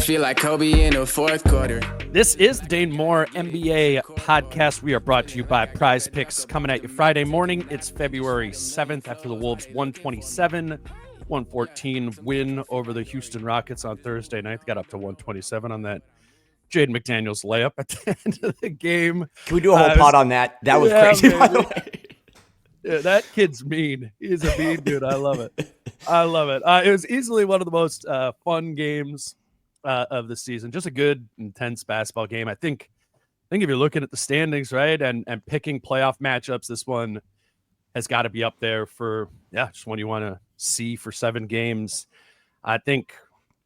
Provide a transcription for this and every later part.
feel like Kobe in the fourth quarter. This is the Dane Moore NBA podcast. We are brought to you by Prize Picks, coming at you Friday morning. It's February 7th after the Wolves 127-114 win over the Houston Rockets on Thursday night. They got up to 127 on that Jaden McDaniels layup at the end of the game. Can we do a whole pod on that? That was crazy, by the way. Yeah, that kid's mean. He's a mean dude. I love it. I love it. It was easily one of the most fun games of the season. Just a good, intense basketball game. I think if you're looking at the standings, right, and picking playoff matchups, this one has got to be up there for, just one you want to see for 7 games. I think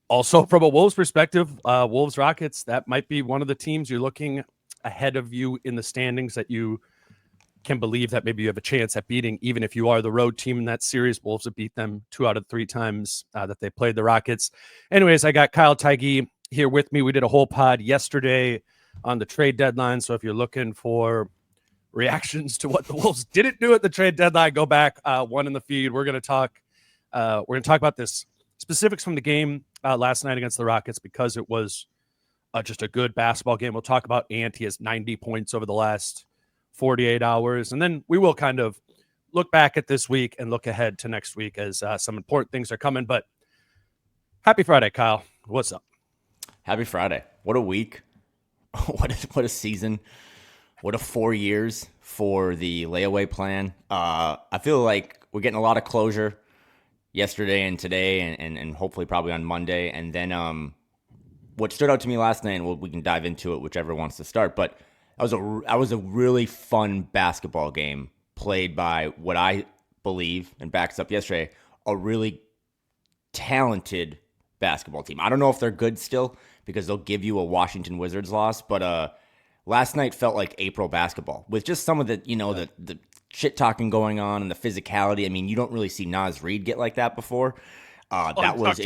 also from a Wolves perspective, Wolves Rockets, that might be one of the teams you're looking ahead of you in the standings that you can believe that maybe you have a chance at beating, even if you are the road team in that series. Wolves have beat them 2 out of 3 times that they played the Rockets. Anyways, I got Kyle Theige here with me. We did a whole pod yesterday on the trade deadline. So if you're looking for reactions to what the Wolves didn't do at the trade deadline, go back one in the feed. We're going to talk about this specifics from the game last night against the Rockets, because it was just a good basketball game. We'll talk about Ant. He has 90 points over the last 48 hours. And then we will kind of look back at this week and look ahead to next week as some important things are coming. But happy Friday, Kyle. What's up? Happy Friday. What a week. What a season. What a 4 years for the layaway plan. I feel like we're getting a lot of closure yesterday and today and hopefully probably on Monday. And then what stood out to me last night, and we can dive into it, whichever wants to start, but that was a really fun basketball game played by what I believe, and backs up yesterday, a really talented basketball team. I don't know if they're good still, because they'll give you a Washington Wizards loss, but last night felt like April basketball with just some of the, the shit talking going on and the physicality. I mean, you don't really see Naz Reid get like that before. That was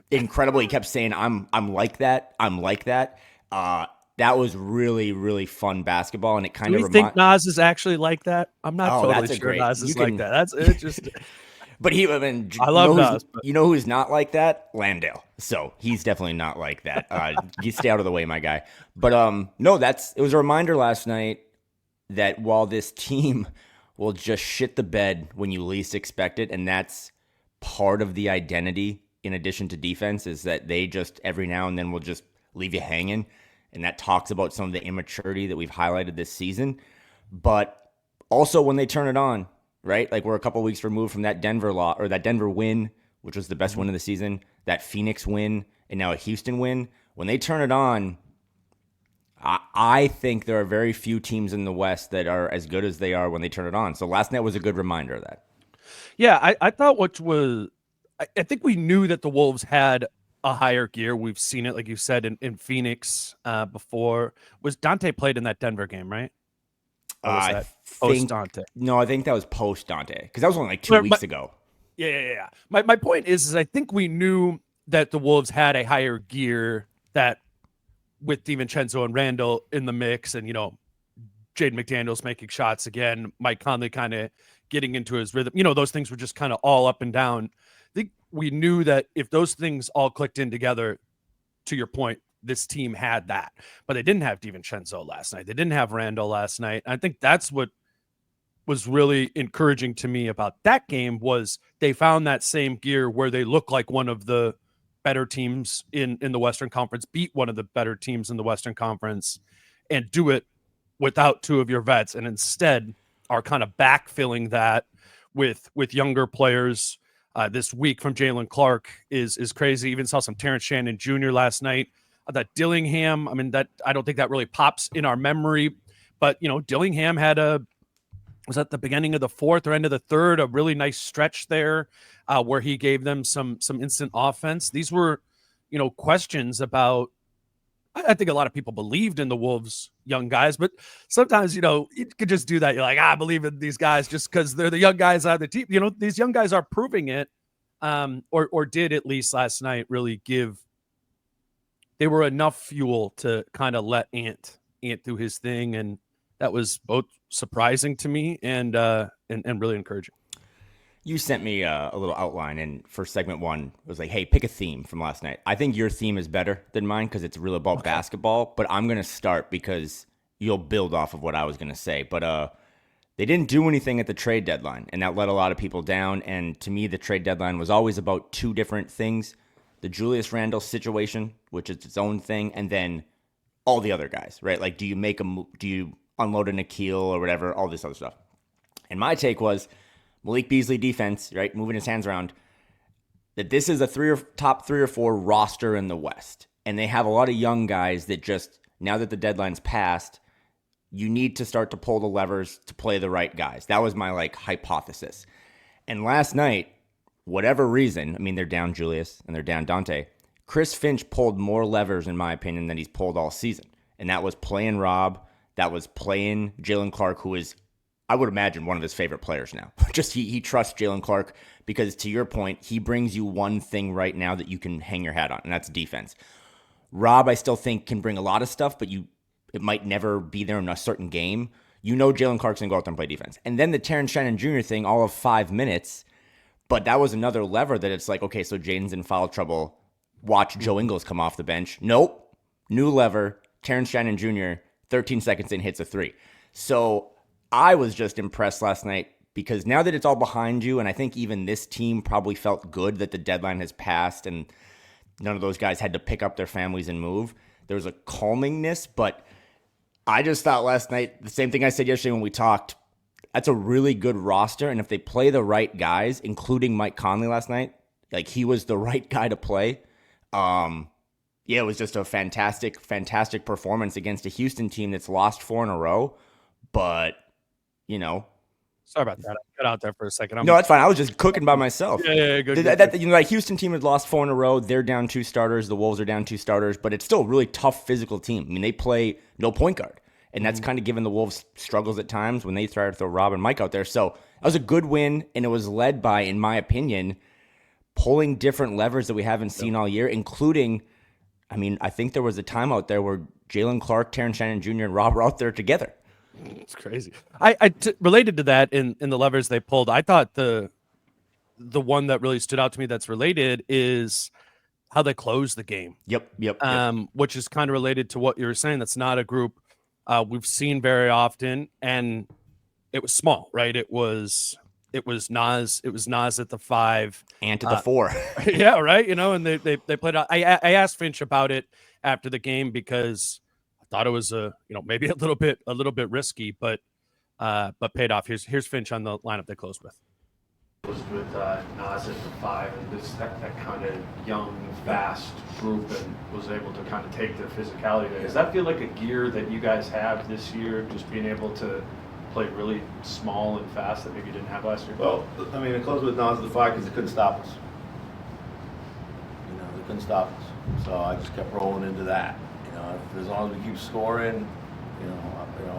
incredible. He kept saying, I'm like that. I'm like that. That was really, really fun basketball, and it kind of think Naz is actually like that? I'm not totally sure Naz is like that. That's interesting. But I love Naz. You know who's not like that? Landale. So he's definitely not like that. You stay out of the way, my guy. But no, it was a reminder last night that while this team will just shit the bed when you least expect it, and that's part of the identity in addition to defense, is that they just every now and then will just leave you hanging. And that talks about some of the immaturity that we've highlighted this season. But also when they turn it on, right? Like, we're a couple weeks removed from that Denver win, which was the best win of the season, that Phoenix win, and now a Houston win. When they turn it on, I think there are very few teams in the West that are as good as they are when they turn it on. So last night was a good reminder of that. Yeah, I thought I think we knew that the Wolves had a higher gear. We've seen it, like you said, in Phoenix before. Was Dante played in that Denver game, right? Or was that post Dante? No, I think that was post Dante, because that was only like 2 weeks ago. Yeah. My point is I think we knew that the Wolves had a higher gear, that with DiVincenzo and Randall in the mix, and Jaden McDaniels making shots again, Mike Conley kind of getting into his rhythm. Those things were just kind of all up and down. I think we knew that if those things all clicked in together, to your point, this team had that. But they didn't have DiVincenzo last night. They didn't have Randall last night. I think that's what was really encouraging to me about that game, was they found that same gear where they look like one of the better teams in the Western Conference, beat one of the better teams in the Western Conference, and do it without 2 of your vets, and instead are kind of backfilling that with younger players. This week from Jaylen Clark is crazy. Even saw some Terrence Shannon Jr. last night. That Dillingham, I don't think that really pops in our memory, but Dillingham was at the beginning of the 4th or end of the 3rd, a really nice stretch there where he gave them some instant offense. These were, questions about. I think a lot of people believed in the Wolves young guys, but sometimes, you could just do that. You're like, I believe in these guys just because they're the young guys on the team. These young guys are proving it, or did at least last night really give. They were enough fuel to kind of let Ant do his thing, and that was both surprising to me and really encouraging. You sent me a little outline, and for segment 1, it was like, hey, pick a theme from last night. I think your theme is better than mine because it's really about basketball, but I'm going to start because you'll build off of what I was going to say. But they didn't do anything at the trade deadline, and that let a lot of people down. And to me, the trade deadline was always about two different things. The Julius Randle situation, which is its own thing, and then all the other guys, right? Like, do you unload a Nikhil or whatever, all this other stuff. And my take was Malik Beasley defense, right, moving his hands around, that this is a top 3 or 4 roster in the West. And they have a lot of young guys that just, now that the deadline's passed, you need to start to pull the levers to play the right guys. That was my hypothesis. And last night, whatever reason, I mean, they're down Julius and they're down Dante. Chris Finch pulled more levers, in my opinion, than he's pulled all season. And that was playing Rob. That was playing Jaylen Clark, who is, I would imagine, one of his favorite players now. Just he trusts Jaylen Clark because, to your point, he brings you one thing right now that you can hang your hat on, and that's defense. Rob, I still think, can bring a lot of stuff, but it might never be there in a certain game. You know Jaylen Clark's going to go out there and play defense. And then the Terrence Shannon Jr. thing, all of 5 minutes, but that was another lever that it's like, okay, so Jaden's in foul trouble. Watch Joe Ingles come off the bench. Nope. New lever, Terrence Shannon Jr., 13 seconds in, hits a 3. So I was just impressed last night because now that it's all behind you, and I think even this team probably felt good that the deadline has passed and none of those guys had to pick up their families and move. There was a calmingness, but I just thought last night, the same thing I said yesterday when we talked, that's a really good roster, and if they play the right guys, including Mike Conley last night, like he was the right guy to play. Yeah, it was just a fantastic, fantastic performance against a Houston team that's lost 4 in a row. But, Sorry about that. I got out there for a second. No, that's fine. I was just cooking by myself. Yeah, good. Houston team has lost 4 in a row. They're down 2 starters. The Wolves are down 2 starters. But it's still a really tough physical team. I mean, they play no point guard. And that's kind of given the Wolves struggles at times when they try to throw Rob and Mike out there. So that was a good win, and it was led by, in my opinion, pulling different levers that we haven't seen all year, including, I mean, I think there was a time out there where Jaylen Clark, Terrence Shannon Jr., and Rob were out there together. It's crazy. Related to that in the levers they pulled, I thought the one that really stood out to me that's related is how they closed the game. Yep. Which is kind of related to what you were saying. That's not a group we've seen very often, and it was small, right? It was Nas at the 5 and to the 4. Yeah, right. And they played out. I asked Finch about it after the game because I thought it was maybe a little bit risky, but paid off. Here's Finch on the lineup they closed with. Was with Nas at the 5 and that kind of young, fast group, and was able to kind of take the physicality there. Does that feel like a gear that you guys have this year, just being able to play really small and fast that maybe you didn't have last year? Well, I mean, it closed with Nas at the 5 because they couldn't stop us. They couldn't stop us. So I just kept rolling into that. As long as we keep scoring,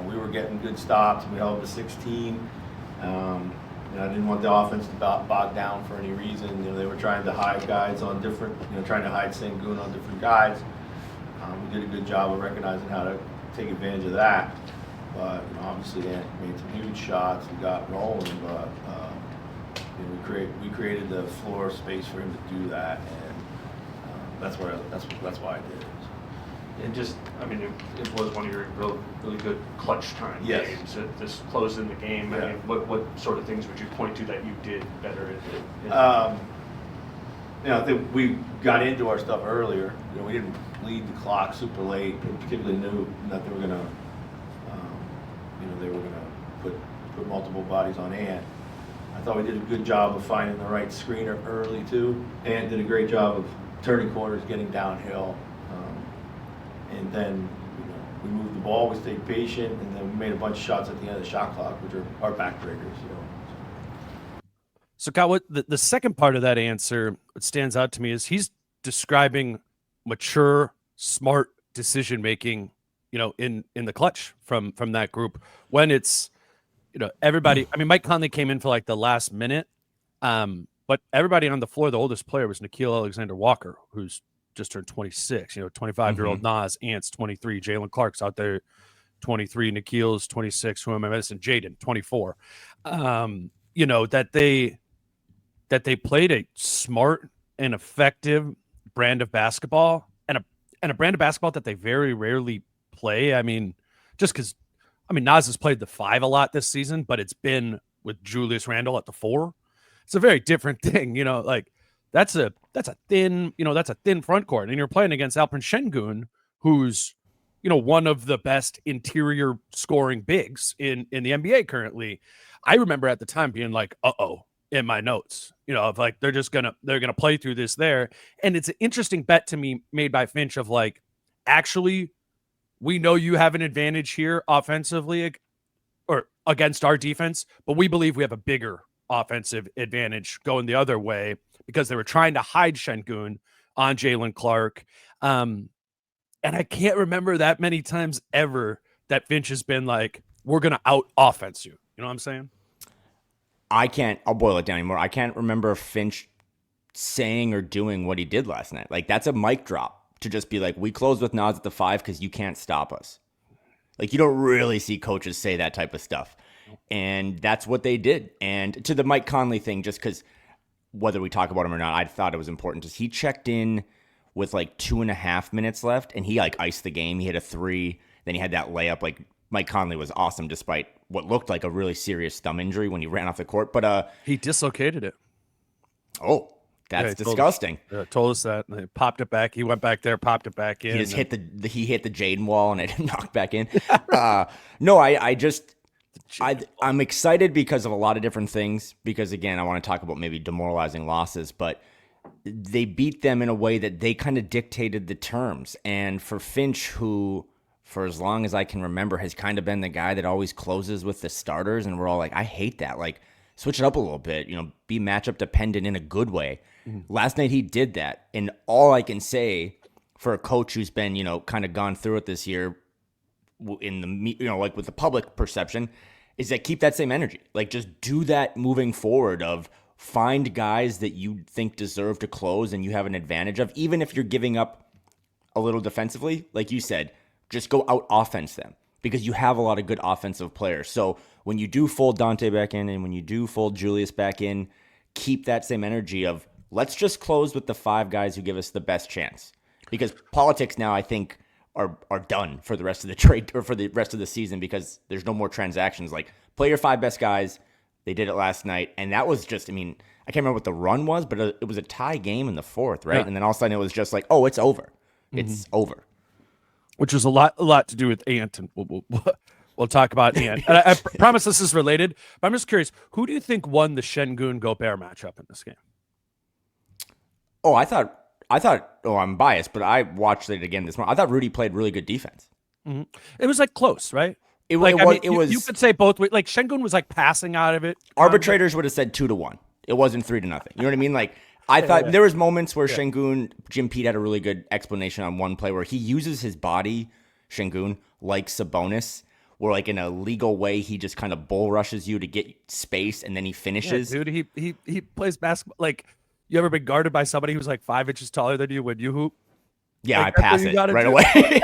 we were getting good stops. We held to 16. I didn't want the offense to bog down for any reason. They were trying to hide guys on different, trying to hide Sengun on different guys. We did a good job of recognizing how to take advantage of that. But obviously they made some huge shots. We got rolling, but we created the floor space for him to do that, and that's why I did it. And just, I mean, it was one of your really good clutch time games. It just closed in the game. Yeah. I mean, what sort of things would you point to that you did better in I think we got into our stuff earlier. We didn't bleed the clock super late. We particularly knew that they were gonna, put multiple bodies on Ant. I thought we did a good job of finding the right screener early too. Ant did a great job of turning corners, getting downhill. And then, we moved the ball, we stayed patient, and then we made a bunch of shots at the end of the shot clock, which are our backbreakers. So, Kyle, what the second part of that answer, what stands out to me is he's describing mature, smart decision making, in the clutch from that group when it's, everybody. I mean, Mike Conley came in for like the last minute, but everybody on the floor, the oldest player was Nickeil Alexander-Walker, who's just turned 26, 25-year-old Nas, Ant's 23, Jaylen Clark's out there 23, Nikhil's 26, who am I missing? Jaden, 24. That that they played a smart and effective brand of basketball, and a brand of basketball that they very rarely play. I mean, just because, I mean, Nas has played the 5 a lot this season, but it's been with Julius Randle at the 4. It's a very different thing, you know. Like that's a thin, you know, that's a thin front court, and you're playing against Alperen Şengün, who's, you know, one of the best interior scoring bigs in the NBA currently. I remember at the time being like, uh-oh, in my notes, you know, of like, they're gonna play through this there. And it's an interesting bet to me made by Finch of like, actually, we know you have an advantage here offensively or against our defense, but we believe we have a bigger offensive advantage going the other way, because they were trying to hide Şengün on Jaylen Clark. And I can't remember that many times ever that Finch has been like, we're going to out offense you. You know what I'm saying? I'll boil it down anymore. I can't remember Finch saying or doing what he did last night. Like, that's a mic drop to just be like, we closed with Nas at the 5 because you can't stop us. Like, you don't really see coaches say that type of stuff. And that's what they did. And to the Mike Conley thing, just because whether we talk about him or not, I thought it was important. Just he checked in with like 2.5 minutes left, and he like iced the game. He hit a 3, then he had that layup. Like, Mike Conley was awesome despite what looked like a really serious thumb injury when he ran off the court. But he dislocated it. Oh, that's disgusting. Told us that. And they popped it back. He went back there, popped it back in. He just hit the Jaden wall, and it knocked back in. No, I'm excited because of a lot of different things. Because again, I want to talk about maybe demoralizing losses, but they beat them in a way that they kind of dictated the terms. And for Finch, who for as long as I can remember has kind of been the guy that always closes with the starters, and we're all like, I hate that. Like, switch it up a little bit, you know, be matchup dependent in a good way. Mm-hmm. Last night he did that. And all I can say for a coach who's been, you know, kind of gone through it this year in the, you know, like with the public perception, is that keep that same energy. Like, just do that moving forward of find guys that you think deserve to close and you have an advantage of, even if you're giving up a little defensively. Like you said, just go out offense them, because you have a lot of good offensive players. So when you do fold Dante back in and when you do fold Julius back in, keep that same energy of let's just close with the 5 guys who give us the best chance. Because politics now, I think, are done for the rest of the trade or for the rest of the season, because there's no more transactions. Like, play your 5 best guys. They did it last night. And that was just, I mean, I can't remember what the run was, but it was a tie game in the 4th, right? Yeah. And then all of a sudden it was just like, oh, it's over. It's over. Which was a lot to do with Ant, and we'll talk about Ant. And I promise this is related, but I'm just curious, who do you think won the Şengün-Gobert matchup in this game? Oh, I thought. Oh, I'm biased, but I watched it again this morning. I thought Rudy played really good defense. Mm-hmm. It was like close, right? It was. You could say both ways. Like, Şengün was like passing out of it. Arbitrators would have said 2-1. It wasn't 3-0. You know what I mean? Like, I thought there was moments where Şengün, Jim Pete had a really good explanation on one play where he uses his body, Şengün, like Sabonis, where like in a legal way he just kind of bull rushes you to get space and then he finishes. Yeah, dude, he plays basketball. Like, you ever been guarded by somebody who's like 5 inches taller than you when you hoop? Yeah, like, I pass it right away.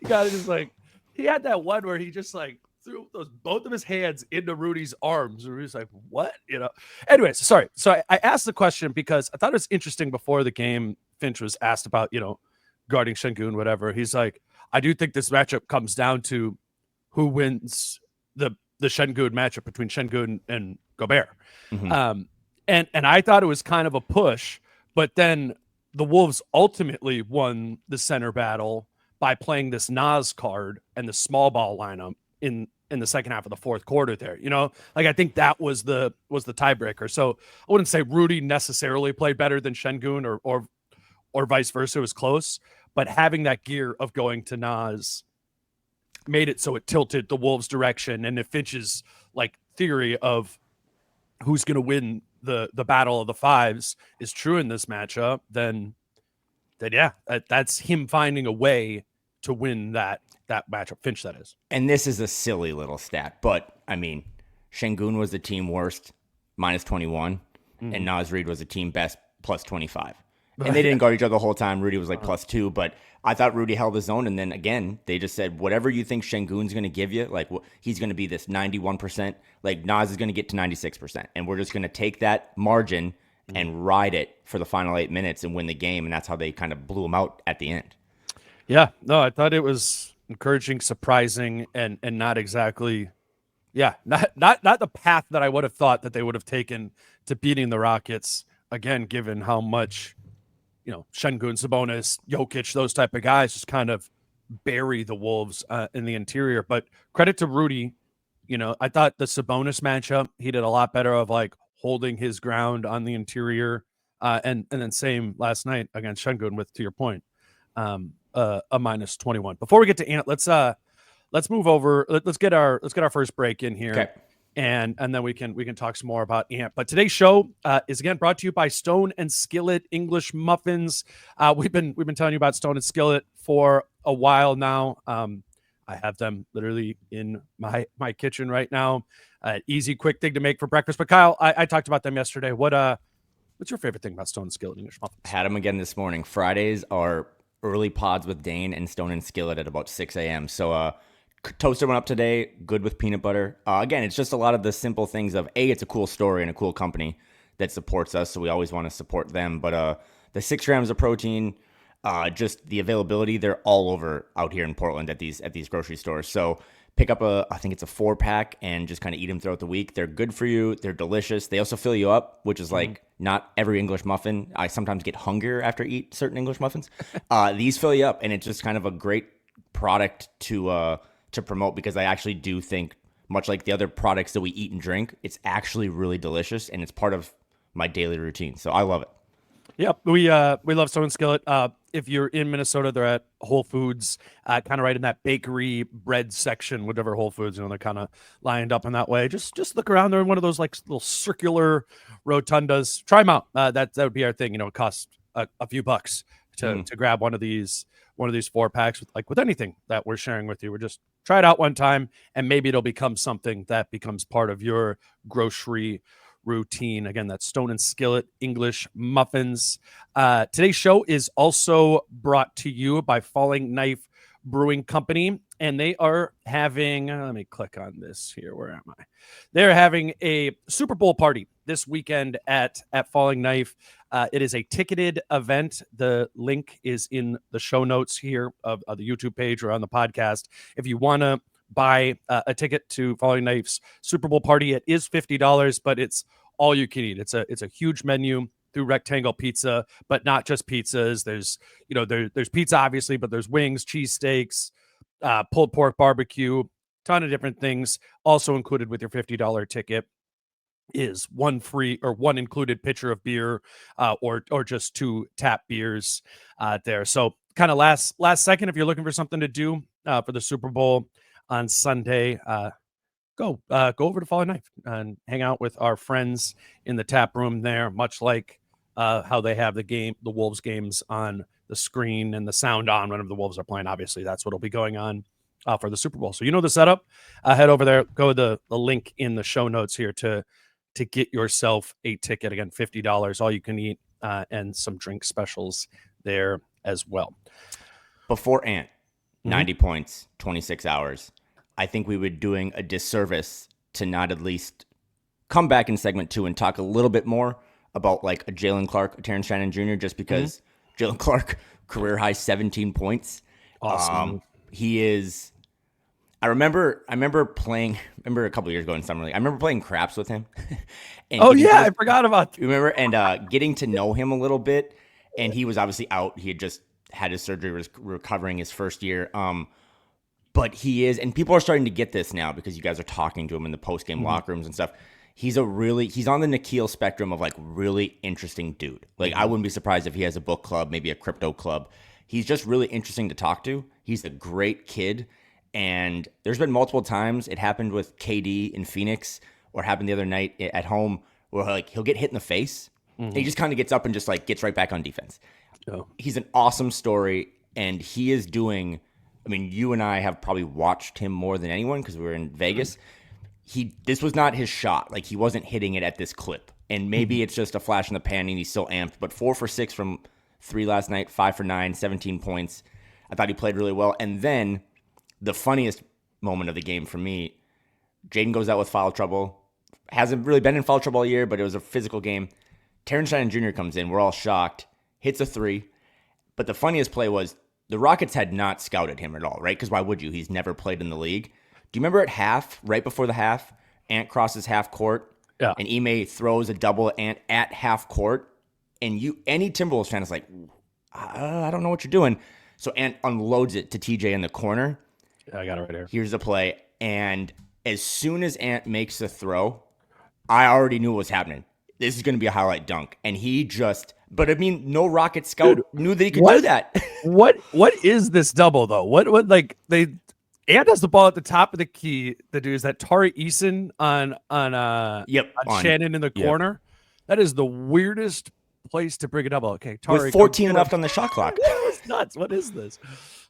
You gotta just like, he had that one where he just like threw both of his hands into Rudy's arms. And Rudy's like, what? You know? Anyways, sorry. So I asked the question because I thought it was interesting before the game. Finch was asked about, you know, guarding Şengün, whatever. He's like, I do think this matchup comes down to who wins the Şengün matchup between Şengün and Gobert. Mm-hmm. And I thought it was kind of a push, but then the Wolves ultimately won the center battle by playing this Nas card and the small ball lineup in the second half of the 4th quarter there. You know, like, I think that was the tiebreaker. So I wouldn't say Rudy necessarily played better than Şengün or vice versa. It was close, but having that gear of going to Nas made it so it tilted the Wolves' direction. And if Finch's like theory of who's going to win the battle of the 5s is true in this matchup, then yeah, that's him finding a way to win that matchup. Finch, that is. And this is a silly little stat, but I mean, Şengün was the team worst, -21, and Nas Reed was the team best, +25. And they didn't guard each other the whole time. Rudy was like +2, but I thought Rudy held his own. And then again, they just said, whatever you think Şengün's going to give you, like he's going to be this 91%, like Nas is going to get to 96%. And we're just going to take that margin and ride it for the final 8 minutes and win the game. And that's how they kind of blew him out at the end. Yeah, no, I thought it was encouraging, surprising, and not exactly, not the path that I would have thought that they would have taken to beating the Rockets. Again, given how much, Şengün, Sabonis, Jokic, those type of guys just kind of bury the Wolves in the interior. But credit to Rudy, I thought the Sabonis matchup, he did a lot better of like holding his ground on the interior, and then same last night against Şengün with, to your point, a -21. Before we get to Ant, let's move over. Let's get our first break in here. Okay. And then we can talk some more about Ant. But today's show is again brought to you by Stone and Skillet English Muffins. We've been telling you about Stone and Skillet for a while now. I have them literally in my kitchen right now. Easy, quick thing to make for breakfast. But Kyle, I talked about them yesterday. What's your favorite thing about Stone and Skillet English Muffins? Had them again this morning. Fridays are early pods with Dane and Stone and Skillet at about 6 a.m. So toasted one up today, good with peanut butter. Again, it's just a lot of the simple things of, it's a cool story and a cool company that supports us, so we always want to support them. But the 6 grams of protein, just the availability, they're all over out here in Portland at these grocery stores. So pick up I think it's a 4-pack and just kind of eat them throughout the week. They're good for you. They're delicious. They also fill you up, which is like not every English muffin. I sometimes get hungrier after I eat certain English muffins. These fill you up, and it's just kind of a great product to promote, because I actually do think, much like the other products that we eat and drink, it's actually really delicious, and it's part of my daily routine. So I love it. Yep, we love Stone and Skillet. If you're in Minnesota, they're at Whole Foods, kind of right in that bakery bread section, whatever Whole Foods. They're kind of lined up in that way. Just look around. They're in one of those like little circular rotundas. Try them out. That would be our thing. It costs a few bucks to grab one of these 4-packs with anything that we're sharing with you. We're just try it out one time, and maybe it'll become something that becomes part of your grocery routine. Again, that's Stone and Skillet English Muffins. Today's show is also brought to you by Falling Knife Brewing Company, and they are having, let me click on this here. Where am I? They're having a Super Bowl party this weekend at Falling Knife. It is a ticketed event. The link is in the show notes here of the YouTube page or on the podcast. If you want to buy a ticket to Falling Knife's Super Bowl party, it is $50, but it's all you can eat. It's a huge menu through Rectangle Pizza, but not just pizzas. There's there's pizza obviously, but there's wings, cheesesteaks, pulled pork barbecue, ton of different things. Also included with your $50 ticket is one free or one included pitcher of beer, or just 2 tap beers there. So kind of last second, if you're looking for something to do for the Super Bowl on Sunday, go over to Falling Knife and hang out with our friends in the tap room there, much like how they have the Wolves games on the screen and the sound on whenever the Wolves are playing. Obviously, that's what'll be going on for the Super Bowl. So the setup. Head over there. Go to the link in the show notes here to get yourself a ticket. Again, $50, all you can eat, and some drink specials there as well. Before Ant, 90 points, 26 hours. I think we were doing a disservice to not at least come back in segment 2 and talk a little bit more about like a Jaylen Clark, a Terrence Shannon Jr., just because Jaylen Clark, career high 17 points. Awesome. He is. I remember a couple of years ago in summer league. I remember playing craps with him. And I forgot about that. Remember, and getting to know him a little bit. And he was obviously out. He had just had his surgery, was recovering his first year. But he is, and people are starting to get this now because you guys are talking to him in the post-game locker rooms and stuff. He's on the Nikhil spectrum of like really interesting dude. Like I wouldn't be surprised if he has a book club, maybe a crypto club. He's just really interesting to talk to. He's a great kid. And there's been multiple times it happened with KD in Phoenix, or happened the other night at home, where like he'll get hit in the face. And he just kind of gets up and just like gets right back on defense. Oh. He's an awesome story, and he is doing. I mean, you and I have probably watched him more than anyone because we were in Vegas. This was not his shot. Like, he wasn't hitting it at this clip. And maybe it's just a flash in the pan and he's so amped. But 4 for 6 from 3 last night, 5 for 9, 17 points. I thought he played really well. And then the funniest moment of the game for me, Jayden goes out with foul trouble. Hasn't really been in foul trouble all year, but it was a physical game. Terrence Shannon Jr. comes in. We're all shocked. Hits a 3. But the funniest play was the Rockets had not scouted him at all, right? Because why would you? He's never played in the league. Do you remember at half, right before the half, Ant crosses half court, and Ime throws a double Ant at half court, and any Timberwolves fan is like, I don't know what you're doing. So Ant unloads it to TJ in the corner. I got it right here. Here's the play, and as soon as Ant makes the throw, I already knew what was happening. This is going to be a highlight dunk, and he just. But I mean, no Rocket scout knew that he could do that. What is this double though? What like they. Ant has the ball at the top of the key. The dude is that Tari Eason on Shannon in the corner. That is the weirdest place to bring a double. Okay, Tari, with 14 left on the shot clock. That was nuts. What is this?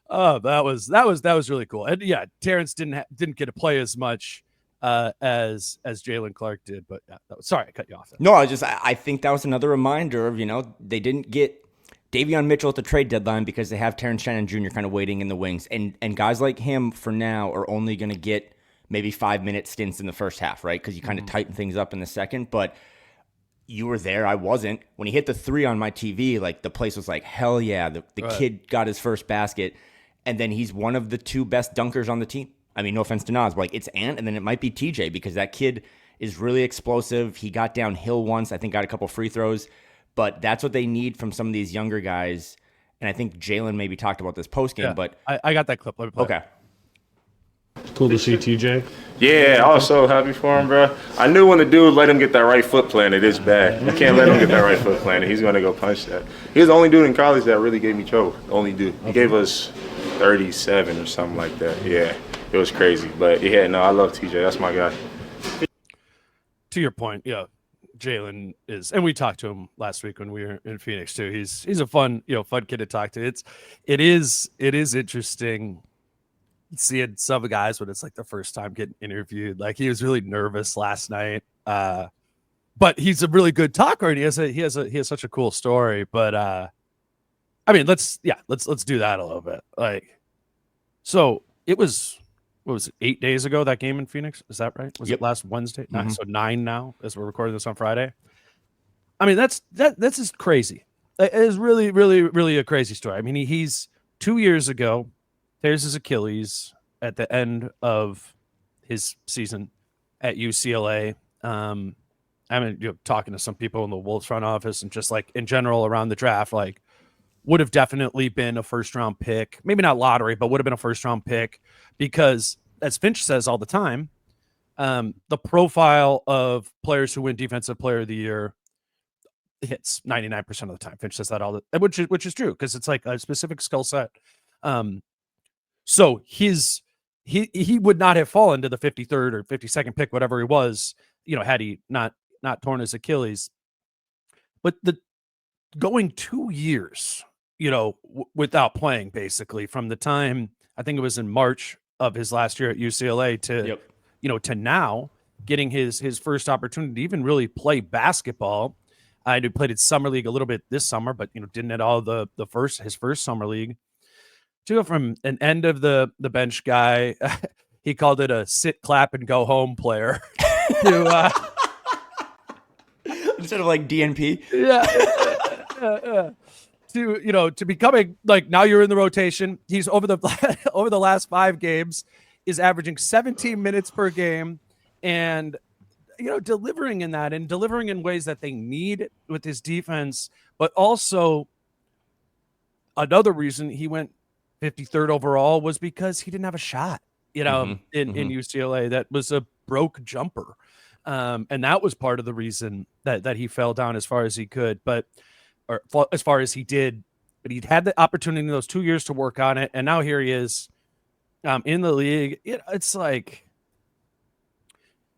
Oh, that was really cool. And yeah, Terrence didn't get to play as much as Jaylen Clark did. But yeah, sorry, I cut you off there. No, I think that was another reminder of they didn't get Davion Mitchell at the trade deadline because they have Terrence Shannon Jr. kind of waiting in the wings. And guys like him for now are only going to get maybe 5-minute stints in the first half, right? Because you kind of tighten things up in the second. But you were there. I wasn't. When he hit the 3 on my TV, like the place was like, hell yeah. The kid got his first basket. And then he's one of the 2 best dunkers on the team. I mean, no offense to Nas, but like it's Ant and then it might be TJ because that kid is really explosive. He got downhill once. I think got a couple free throws. But that's what they need from some of these younger guys. And I think Jaylen maybe talked about this postgame, but I got that clip. Let me play okay. Cool to see TJ. Yeah, I was so happy for him, bro. I knew when the dude let him get that right foot planted, it's bad. You can't let him get that right foot planted. He's going to go punch that. He was the only dude in college that really gave me trouble. The only dude. He gave us 37 or something like that. Yeah, it was crazy. But yeah, no, I love TJ. That's my guy. To your point, yeah. Jaylen is, and we talked to him last week when we were in Phoenix too. He's a fun kid to talk to. It is interesting seeing some guys when it's like the first time getting interviewed. Like he was really nervous last night, but he's a really good talker and he has such a cool story. But I mean, let's do that a little bit. Like, so it was. What was it, 8 days ago, that game in Phoenix? Is that right? Was it last Wednesday? Mm-hmm. So 9 now, as we're recording this on Friday. I mean, that's just crazy. It is really, really, really a crazy story. I mean, he's 2 years ago, there's his Achilles at the end of his season at UCLA. I mean, talking to some people in the Wolves front office and just like in general around the draft, like would have definitely been a first-round pick. Maybe not lottery, but would have been a first-round pick because, as Finch says all the time, the profile of players who win Defensive Player of the Year hits 99% of the time. Finch says that all the which is true because it's like a specific skill set. So he would not have fallen to the 53rd or 52nd pick, whatever he was, had he not torn his Achilles. But the going 2 years, without playing, basically from the time I think it was in March of his last year at UCLA to, to now getting his first opportunity to even really play basketball. I played at summer league a little bit this summer, but didn't at all his first summer league. To go from an end of the bench guy, he called it a sit, clap, and go home player. To instead of like DNP. To becoming like now you're in the rotation. He's over the last 5 games is averaging 17 minutes per game and delivering in that and delivering in ways that they need with his defense. But also another reason he went 53rd overall was because he didn't have a shot, in UCLA. That was a broke jumper. And that was part of the reason that he fell down as far as he could, or as far as he did, but he'd had the opportunity in those 2 years to work on it. And now here he is in the league. It's like,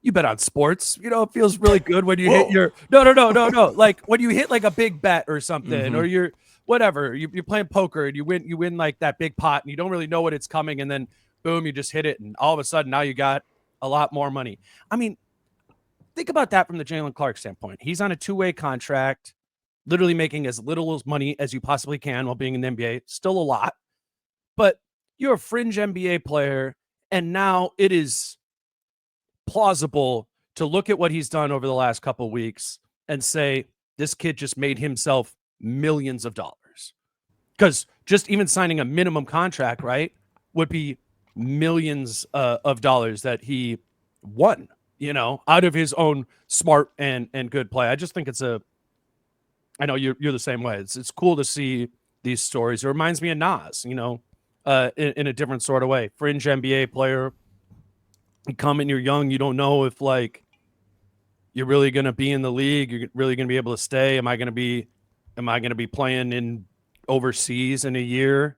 you bet on sports, it feels really good when you hit your, no. Like when you hit like a big bet or something, or you're whatever, you're playing poker and you win like that big pot and you don't really know what it's coming. And then boom, you just hit it. And all of a sudden now you got a lot more money. I mean, think about that from the Jaylen Clark standpoint. He's on a 2-way contract. literally making as little as money as you possibly can while being in the NBA. Still a lot, but you're a fringe NBA player, and now it is plausible to look at what he's done over the last couple of weeks and say this kid just made himself millions of dollars. Because just even signing a minimum contract, right, would be millions of dollars that he won, out of his own smart and good play. I just think I know you're the same way. It's cool to see these stories. It reminds me of Nas, in a different sort of way. Fringe NBA player, you come in, you're young, you don't know if you're really going to be in the league, you're really going to be able to stay. Am I going to be playing in overseas in a year?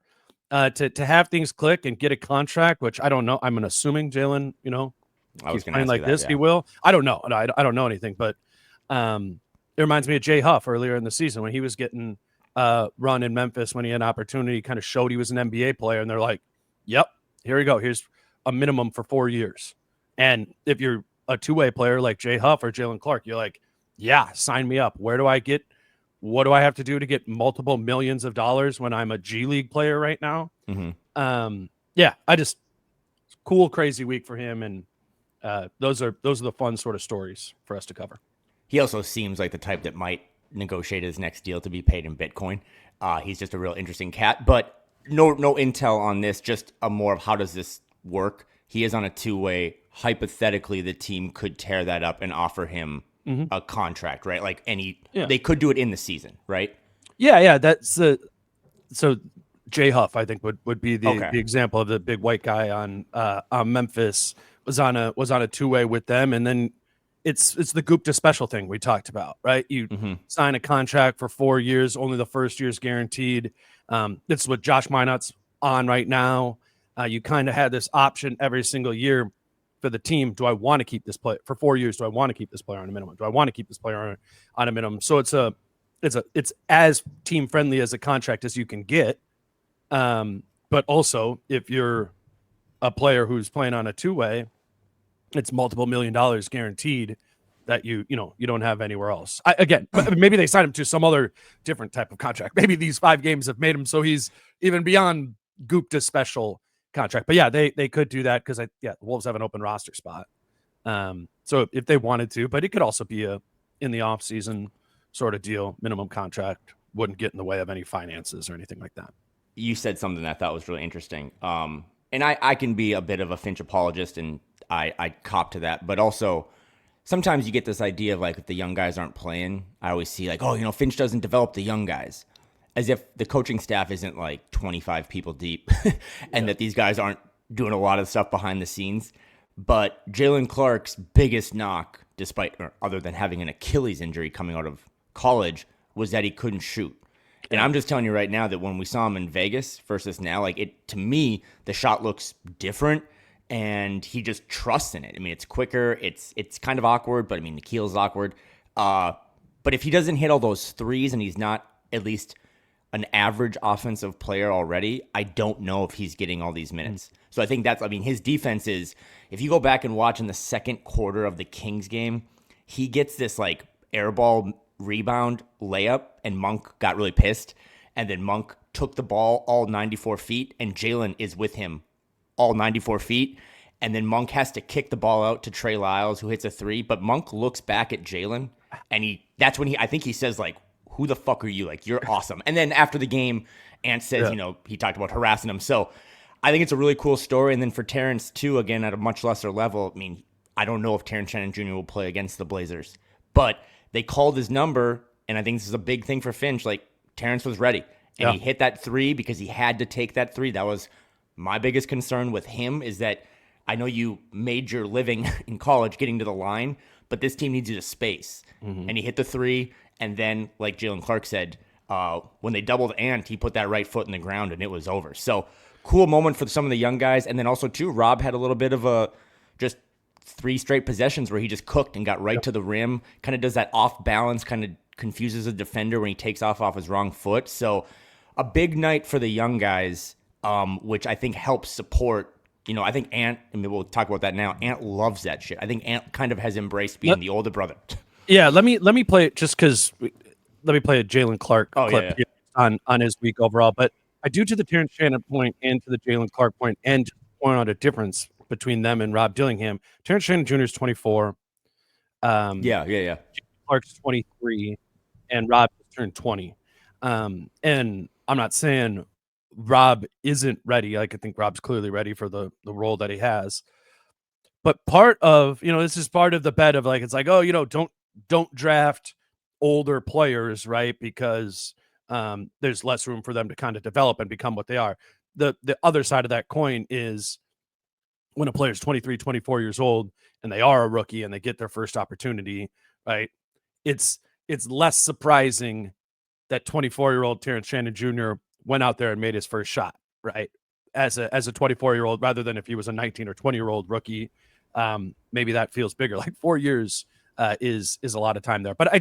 To have things click and get a contract, which I don't know. I'm assuming Jaylen, he's playing like this, he will. I don't know. I don't know anything, but it reminds me of Jay Huff earlier in the season when he was getting run in Memphis when he had an opportunity, kind of showed he was an NBA player, and they're like, "Yep, here we go. Here's a minimum for 4 years." And if you're a two-way player like Jay Huff or Jaylen Clark, you're like, "Yeah, sign me up. What do I have to do to get multiple millions of dollars when I'm a G League player right now?" Mm-hmm. Cool, crazy week for him, and those are the fun sort of stories for us to cover. He also seems like the type that might negotiate his next deal to be paid in Bitcoin. He's just a real interesting cat, but no intel on this, just a more of how does this work. He is on a two-way. Hypothetically, the team could tear that up and offer him a contract, right? Like they could do it in the season, right? Yeah. That's so Jay Huff, I think would be the example of the big white guy on Memphis was on a two-way with them, and then it's the Gupta special thing we talked about, right? You sign a contract for 4 years, only the first year is guaranteed. This is what Josh Minot's on right now. You kind of had this option every single year for the team. Do I want to keep this player for 4 years? Do I want to keep this player on a minimum? Do I want to keep this player on a minimum? So it's as team friendly as a contract as you can get. But also if you're a player who's playing on a two-way, it's multiple $1 million guaranteed that you don't have anywhere else. Maybe they signed him to some other different type of contract. Maybe these 5 games have made him so he's even beyond Gupta special contract. But yeah, they could do that because the Wolves have an open roster spot. So if they wanted to, but it could also be in the off season sort of deal. Minimum contract wouldn't get in the way of any finances or anything like that. You said something that I thought was really interesting. And I can be a bit of a Finch apologist, and I cop to that. But also, sometimes you get this idea of like if the young guys aren't playing, I always see like, Finch doesn't develop the young guys. As if the coaching staff isn't like 25 people deep and that these guys aren't doing a lot of stuff behind the scenes. But Jaylen Clark's biggest knock, other than having an Achilles injury coming out of college, was that he couldn't shoot. And I'm just telling you right now that when we saw him in Vegas versus now, to me, the shot looks different and he just trusts in it. I mean, it's quicker. It's kind of awkward, but I mean, Nikhil's awkward. But if he doesn't hit all those threes and he's not at least an average offensive player already, I don't know if he's getting all these minutes. So I think his defense is, if you go back and watch in the second quarter of the Kings game, he gets this like airball rebound layup and Monk got really pissed. And then Monk took the ball all 94 feet and Jaylen is with him all 94 feet. And then Monk has to kick the ball out to Trey Lyles, who hits a 3. But Monk looks back at Jaylen and that's when I think he says like, who the fuck are you? Like, you're awesome. And then after the game, Ant says, he talked about harassing him. So I think it's a really cool story. And then for Terrence, too, again, at a much lesser level, I mean, I don't know if Terrence Shannon Jr. will play against the Blazers. But they called his number, and I think this is a big thing for Finch. Like, Terrence was ready. And he hit that 3 because he had to take that 3. That was my biggest concern with him, is that I know you made your living in college getting to the line, but this team needs you to space. And he hit the 3. And then, like Jaylen Clark said, when they doubled Ant, he put that right foot in the ground, and it was over. So, cool moment for some of the young guys. And then also, too, Rob had a little bit of just 3 straight possessions where he just cooked and got right to the rim. Kind of does that off balance, kind of confuses a defender when he takes off his wrong foot. So, a big night for the young guys, which I think helps support. I think Ant, we'll talk about that now. Ant loves that shit. I think Ant kind of has embraced being the older brother. Yeah, let me play it just because let me play a Jaylen Clark clip here on his week overall. But I do to the Terrence Shannon point and to the Jaylen Clark point and point out a difference between them and Rob Dillingham. Terrence Shannon Jr. is 24. Clark's 23, and Rob just turned 20. And I'm not saying Rob isn't ready. Like, I think Rob's clearly ready for the role that he has. But part of, this is part of the bet of, like, it's like, oh, don't draft older players, right? Because there's less room for them to kind of develop and become what they are. The other side of that coin is when a player is 23, 24 years old and they are a rookie and they get their first opportunity, right? It's less surprising that 24-year-old Terrence Shannon Jr. went out there and made his first shot, right? As a 24-year-old, rather than if he was a 19 or 20-year-old rookie. Maybe that feels bigger. Like 4 years is a lot of time there. But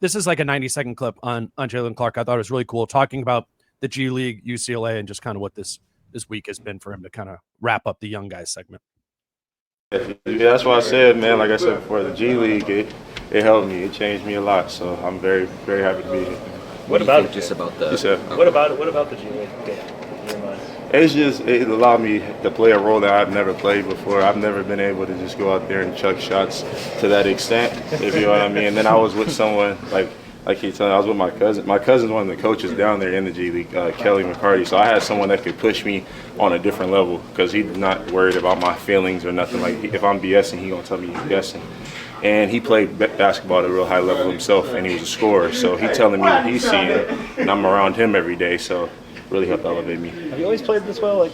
this is like a 90-second clip on Jaylen Clark. I thought it was really cool, talking about the G League, UCLA, and just kind of what this week has been for him to kind of wrap up the young guys segment. Yeah, that's why I said, man, like I said before, the G League, it helped me. It changed me a lot. So I'm very, very happy to be here. What about the G League? It allowed me to play a role that I've never played before. I've never been able to just go out there and chuck shots to that extent, if you know what I mean. And then I was with someone, like he told me, I was with my cousin. My cousin's one of the coaches down there in the G League, Kelly McCarty. So I had someone that could push me on a different level because he's not worried about my feelings or nothing. Like, if I'm BSing, he's going to tell me he's BSing. And he played basketball at a real high level himself, and he was a scorer. So he's telling me what he's seeing, and I'm around him every day. So really helped elevate me. Have you always played this well, like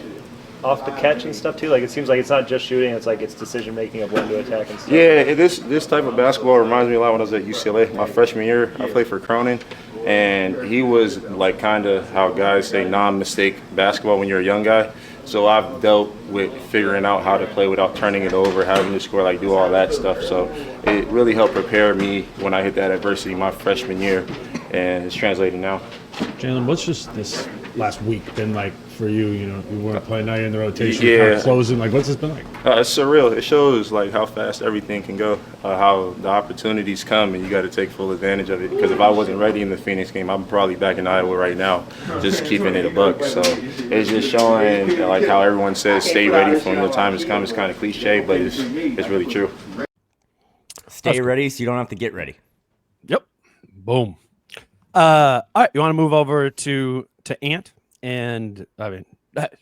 off the catch and stuff too? Like, it seems like it's not just shooting; it's like it's decision making of when to attack and stuff. Yeah, this type of basketball reminds me a lot when I was at UCLA. My freshman year, I played for Cronin, and he was like kind of how guys say non-mistake basketball when you're a young guy. So I've dealt with figuring out how to play without turning it over, having to score, like do all that stuff. So it really helped prepare me when I hit that adversity my freshman year, and it's translating now. Jaylen, what's just this last week been like for you? You weren't playing, now you're in the rotation, Yeah. kind of closing. Like, what's this been like? It's surreal. It shows like how fast everything can go, how the opportunities come, and you got to take full advantage of it. Because if I wasn't ready in the Phoenix game, I'm probably back in Iowa right now, just keeping it a buck. So it's just showing like how everyone says, stay ready for when the time has come. It's kind of cliche, but it's really true. Stay ready so you don't have to get ready. Yep. Boom. All right, you want to move over to Ant, and I mean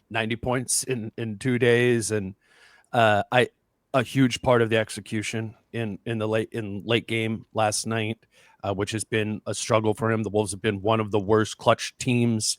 90 points in 2 days, and a huge part of the execution in late game last night, which has been a struggle for him. The Wolves have been one of the worst clutch teams.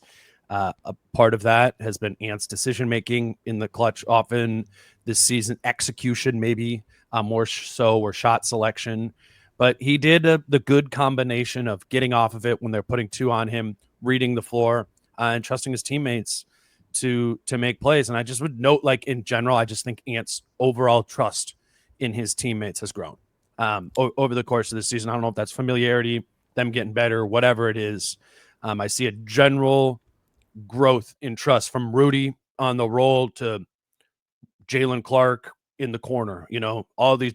A part of that has been Ant's decision making in the clutch often this season, execution maybe more so, or shot selection. But he did the good combination of getting off of it when they're putting two on him, reading the floor, and trusting his teammates to make plays. And I just would note, like, in general, I just think Ant's overall trust in his teammates has grown over the course of the season. I don't know if that's familiarity, them getting better, whatever it is. I see a general growth in trust from Rudy on the roll to Jaylen Clark in the corner. All these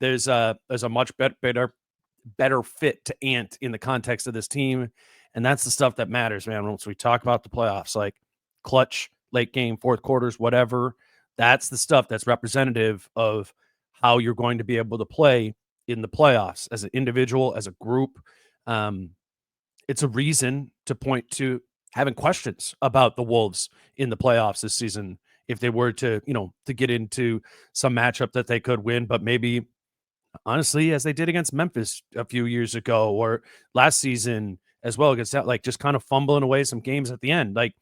there's a much better fit to Ant in the context of this team. And that's the stuff that matters, man. Once we talk about the playoffs, like clutch, late game, fourth quarters, whatever, that's the stuff that's representative of how you're going to be able to play in the playoffs as an individual, as a group. It's a reason to point to having questions about the Wolves in the playoffs this season. If they were to get into some matchup that they could win, but maybe honestly, as they did against Memphis a few years ago or last season as well against that, like just kind of fumbling away some games at the end. Like,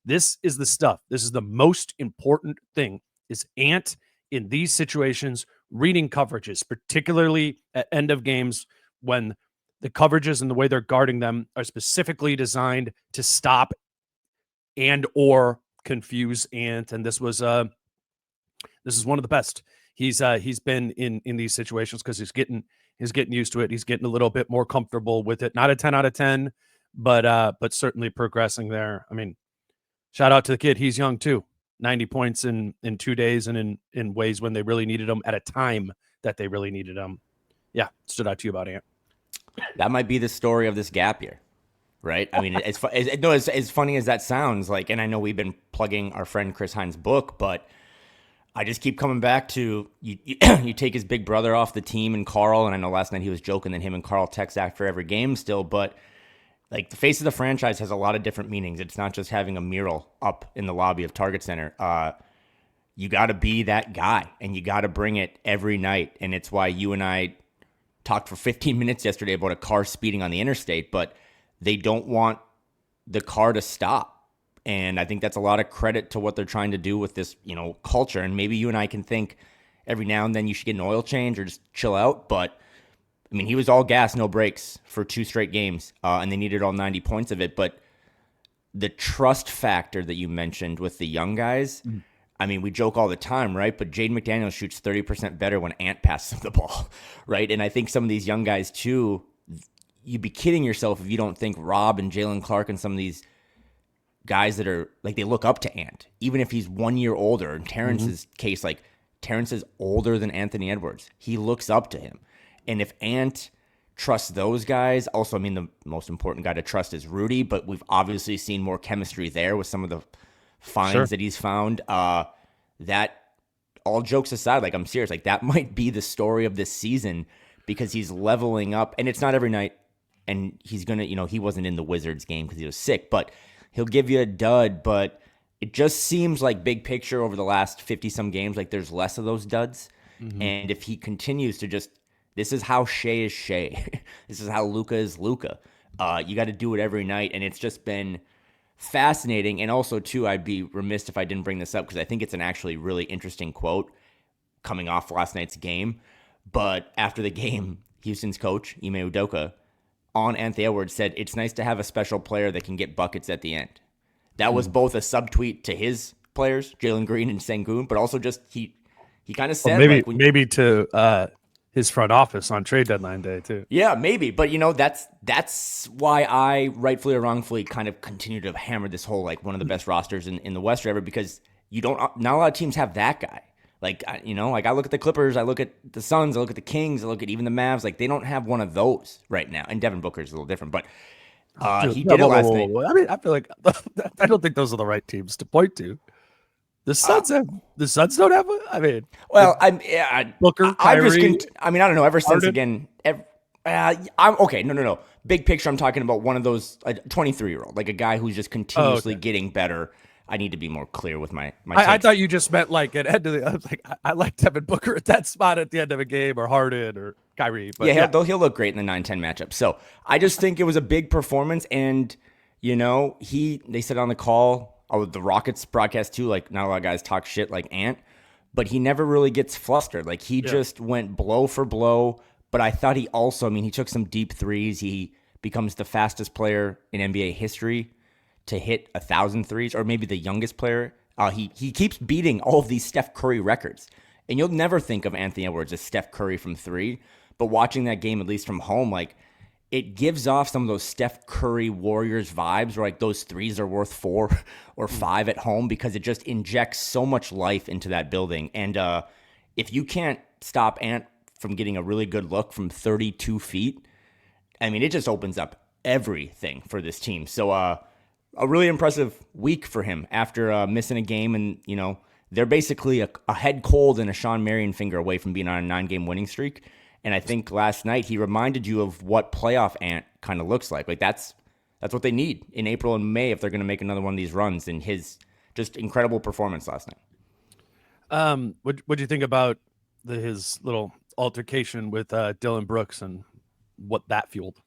this is the stuff. This is the most important thing, is Ant in these situations, reading coverages, particularly at end of games when the coverages and the way they're guarding them are specifically designed to stop and or confuse Ant. And this is one of the best he's been in these situations, because he's getting used to it. He's getting a little bit more comfortable with it. Not a 10 out of 10, but certainly progressing there. I mean, shout out to the kid. He's young too. 90 points in 2 days, and in ways when they really needed him at a time that they really needed him. Yeah, stood out to you about Ant. that might be the story of this gap year, right? I mean, as funny as that sounds, like, and I know we've been plugging our friend Chris Hines' book, but I just keep coming back to you take his big brother off the team and Carl, and I know last night he was joking that him and Carl text after every game still, but like the face of the franchise has a lot of different meanings. It's not just having a mural up in the lobby of Target Center. You got to be that guy, and you got to bring it every night, and it's why you and I talked for 15 minutes yesterday about a car speeding on the interstate, but they don't want the car to stop. And I think that's a lot of credit to what they're trying to do with this, culture. And maybe you and I can think every now and then you should get an oil change or just chill out. But, I mean, he was all gas, no brakes for 2 straight games, and they needed all 90 points of it. But the trust factor that you mentioned with the young guys, I mean, we joke all the time, right? But Jaden McDaniels shoots 30% better when Ant passes him the ball, right? And I think some of these young guys, too, you'd be kidding yourself if you don't think Rob and Jaylen Clark and some of these guys that are like, they look up to Ant, even if he's 1 year older. In Terrence's case, like, Terrence is older than Anthony Edwards. He looks up to him. And if Ant trusts those guys, also, I mean, the most important guy to trust is Rudy, but we've obviously seen more chemistry there with some of the finds that he's found. That, all jokes aside, like, I'm serious, like, that might be the story of this season because he's leveling up, and it's not every night, and he's gonna, he wasn't in the Wizards game because he was sick, but he'll give you a dud. But it just seems like big picture over the last 50-some games, like there's less of those duds. And if he continues to just, this is how Shea is Shea. This is how Luka is Luka. You got to do it every night, and it's just been fascinating. And also, too, I'd be remiss if I didn't bring this up because I think it's an actually really interesting quote coming off last night's game. But after the game, Houston's coach, Ime Udoka, on Anthony Edwards said, it's nice to have a special player that can get buckets at the end. That was both a subtweet to his players, Jalen Green and Sengun, but also just he kind of said, maybe to his front office on trade deadline day too. Yeah, maybe. But that's why I rightfully or wrongfully kind of continue to hammer this whole like one of the best rosters in the West ever, because not a lot of teams have that guy. Like, I look at the Clippers, I look at the Suns, I look at the Kings, I look at even the Mavs. Like, they don't have one of those right now. And Devin Booker's a little different, but he did it last night. I mean, I feel like I don't think those are the right teams to point to. The Suns don't have. Booker, Kyrie. I don't know. Ever since again, I'm okay. No. Big picture. I'm talking about one of those 23-year-old, like a guy who's just continuously getting better. I need to be more clear with my I thought you just meant like at end of the. I was like, I like Devin Booker at that spot at the end of a game, or Harden, or Kyrie. But he'll look great in the 9-10 matchup. So I just think it was a big performance, and they said on the call, the Rockets broadcast too, like not a lot of guys talk shit like Ant, but he never really gets flustered. Like he just went blow for blow. But I thought he also, he took some deep threes. He becomes the fastest player in NBA history to hit 1,000 threes, or maybe the youngest player. He keeps beating all of these Steph Curry records. And you'll never think of Anthony Edwards as Steph Curry from 3, but watching that game, at least from home, like it gives off some of those Steph Curry Warriors vibes where like those threes are worth 4 or 5 at home, because it just injects so much life into that building. And if you can't stop Ant from getting a really good look from 32 feet, it just opens up everything for this team. So, a really impressive week for him after missing a game, and they're basically a head cold and a Sean Marion finger away from being on a 9-game winning streak. And I think last night he reminded you of what playoff Ant kind of looks like. Like that's what they need in April and May if they're going to make another one of these runs. And his just incredible performance last night. What do you think about his little altercation with Dylan Brooks and what that fueled?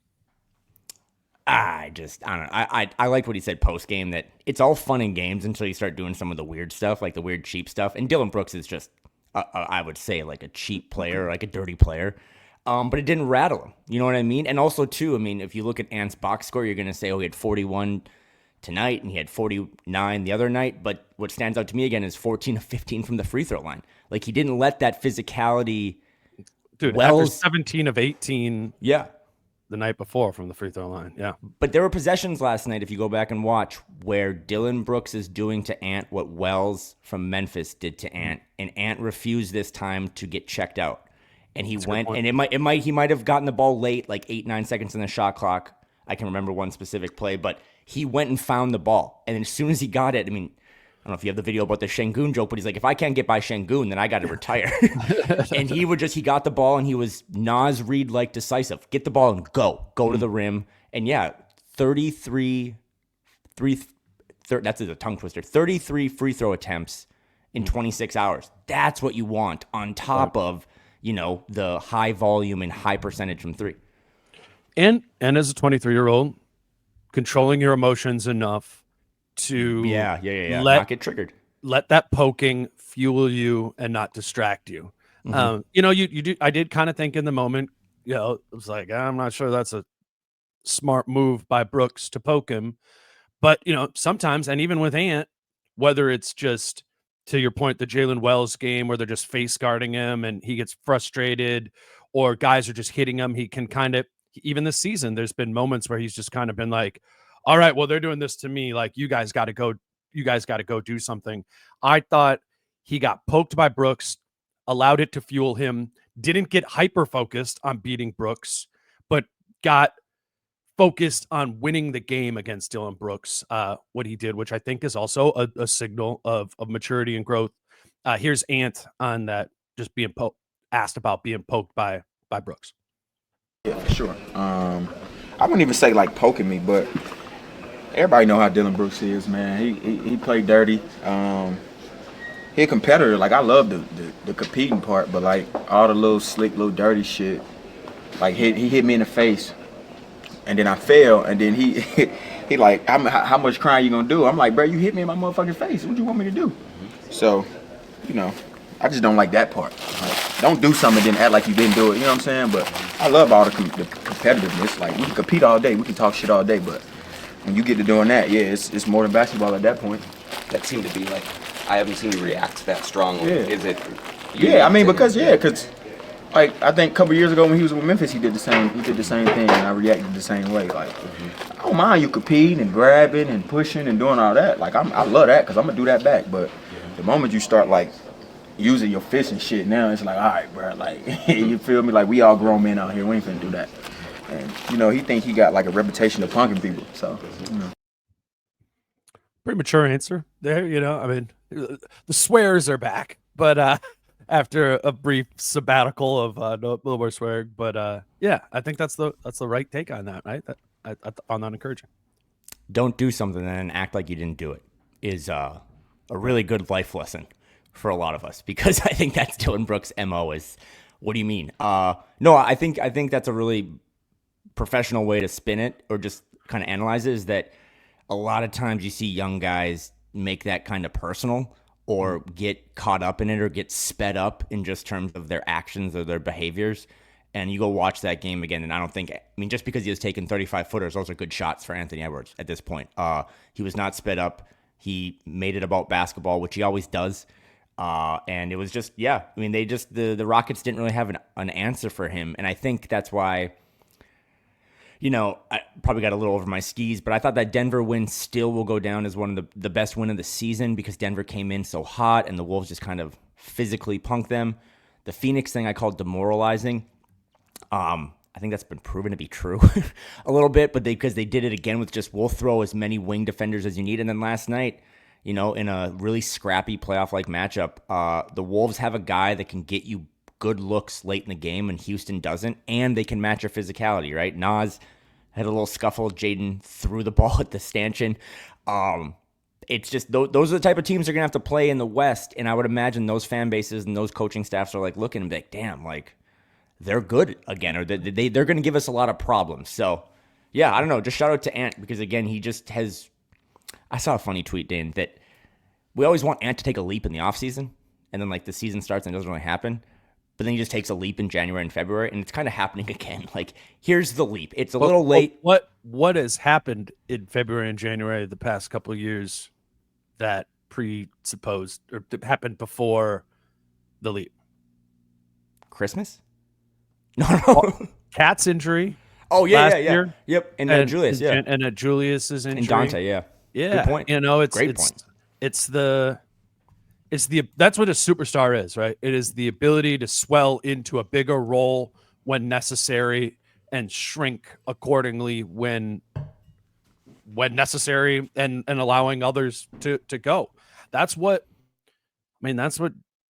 I don't know. I liked what he said post game, that it's all fun and games until you start doing some of the weird stuff, like the weird cheap stuff. And Dylan Brooks is just, I would say, like a cheap player, like a dirty player. But it didn't rattle him. You know what I mean? And also, too, if you look at Ant's box score, you're going to say, he had 41 tonight and he had 49 the other night. But what stands out to me again is 14 of 15 from the free throw line. Like he didn't let that physicality. Dude, after 17 of 18. Yeah. The night before from the free throw line. Yeah. But there were possessions last night, if you go back and watch, where Dylan Brooks is doing to Ant what Wells from Memphis did to Ant, and Ant refused this time to get checked out. and he went, and he might have gotten the ball late, like 8-9 seconds in the shot clock. I can remember one specific play, but he went and found the ball, and as soon as he got it, I mean, I don't know if you have the video about the Şengün joke, but he's like, if I can't get by Şengün, then I got to retire. And he he got the ball, and he was Nas Reed-like decisive. Get the ball and go to the rim. And yeah, 33 that's a tongue twister. 33 free throw attempts in 26 hours. That's what you want on top of, the high volume and high percentage from three. And as a 23-year-old, controlling your emotions enough to not get triggered. Let that poking fuel you and not distract you. You do. I did kind of think in the moment, it was like, I'm not sure that's a smart move by Brooks to poke him. But, sometimes, and even with Ant, whether it's just, to your point, the Jalen Wells game where they're just face guarding him and he gets frustrated, or guys are just hitting him, he can kind of, even this season, there's been moments where he's just kind of been like, all right, well, they're doing this to me. Like, you guys got to go do something. I thought he got poked by Brooks, allowed it to fuel him, didn't get hyper-focused on beating Brooks, but got focused on winning the game against Dylan Brooks, what he did, which I think is also a signal of maturity and growth. Here's Ant on that, just being asked about being poked by Brooks. Yeah, for sure. I wouldn't even say like poking me, but everybody know how Dylan Brooks is, man. He played dirty. He a competitor. Like, I love the competing part, but like all the little slick, little dirty shit. Like, he hit me in the face, and then I fell, and then he like, how much crying you gonna do? I'm like, bro, you hit me in my motherfucking face. What do you want me to do? So, I just don't like that part. Like, don't do something and then act like you didn't do it. You know what I'm saying? But I love all the competitiveness. Like, we can compete all day, we can talk shit all day, but when you get to doing that, yeah, it's more than basketball at that point. That seemed to be like, I haven't seen you react that strongly. Yeah. Is it? Yeah, I mean, because like, I think a couple years ago when he was with Memphis, he did the same thing, and I reacted the same way. Like, I don't mind you competing and grabbing and pushing and doing all that. Like, I love that because I'm gonna do that back. But the moment you start like using your fists and shit, now it's like, all right, bro, like, you feel me? Like, we all grown men out here, we ain't finna do that. And he think he got like a reputation of punking people. So, Pretty mature answer there. I mean, the swears are back, but after a brief sabbatical of no more swearing, but yeah, I think that's the right take on that, right? I found that encouraging. Don't do something and then act like you didn't do it is a really good life lesson for a lot of us, because I think that's Dylan Brooks' MO is, what do you mean? No, I think that's a really professional way to spin it, or just kind of analyze it, is that a lot of times you see young guys make that kind of personal, or get caught up in it, or get sped up in just terms of their actions or their behaviors. And you go watch that game again, and I don't think, just because he has taken 35-footers, those are good shots for Anthony Edwards at this point. He was not sped up. He made it about basketball, which he always does. And it was just, the Rockets didn't really have an answer for him. And I think that's why, I probably got a little over my skis, but I thought that Denver win still will go down as one of the best win of the season, because Denver came in so hot and the Wolves just kind of physically punked them. The Phoenix thing I called demoralizing. I think that's been proven to be true a little bit, but because they did it again with just, we'll throw as many wing defenders as you need. And then last night, in a really scrappy playoff-like matchup, the Wolves have a guy that can get you good looks late in the game, and Houston doesn't, and they can match your physicality, right? Nas had a little scuffle. Jaden threw the ball at the stanchion. It's just, those are the type of teams they're going to have to play in the West, and I would imagine those fan bases and those coaching staffs are like looking and be like, damn, like, they're good again, or they're going to give us a lot of problems. So, yeah, I don't know. Just shout out to Ant, because, again, he just has – I saw a funny tweet, Dane, that we always want Ant to take a leap in the offseason, and then, like, the season starts and it doesn't really happen. But then he just takes a leap in January and February, and it's kind of happening again. Like, here's the leap. It's a little late. What has happened in February and January the past couple of years that presupposed or happened before the leap? Christmas? No. Cat's injury. Oh, yeah. Year. Yep. And Julius, yeah. And Julius's injury. And Dante, yeah. Yeah. Good point. It's great point. It's the that's what a superstar is, right? It is the ability to swell into a bigger role when necessary and shrink accordingly when necessary, and allowing others to go. That's what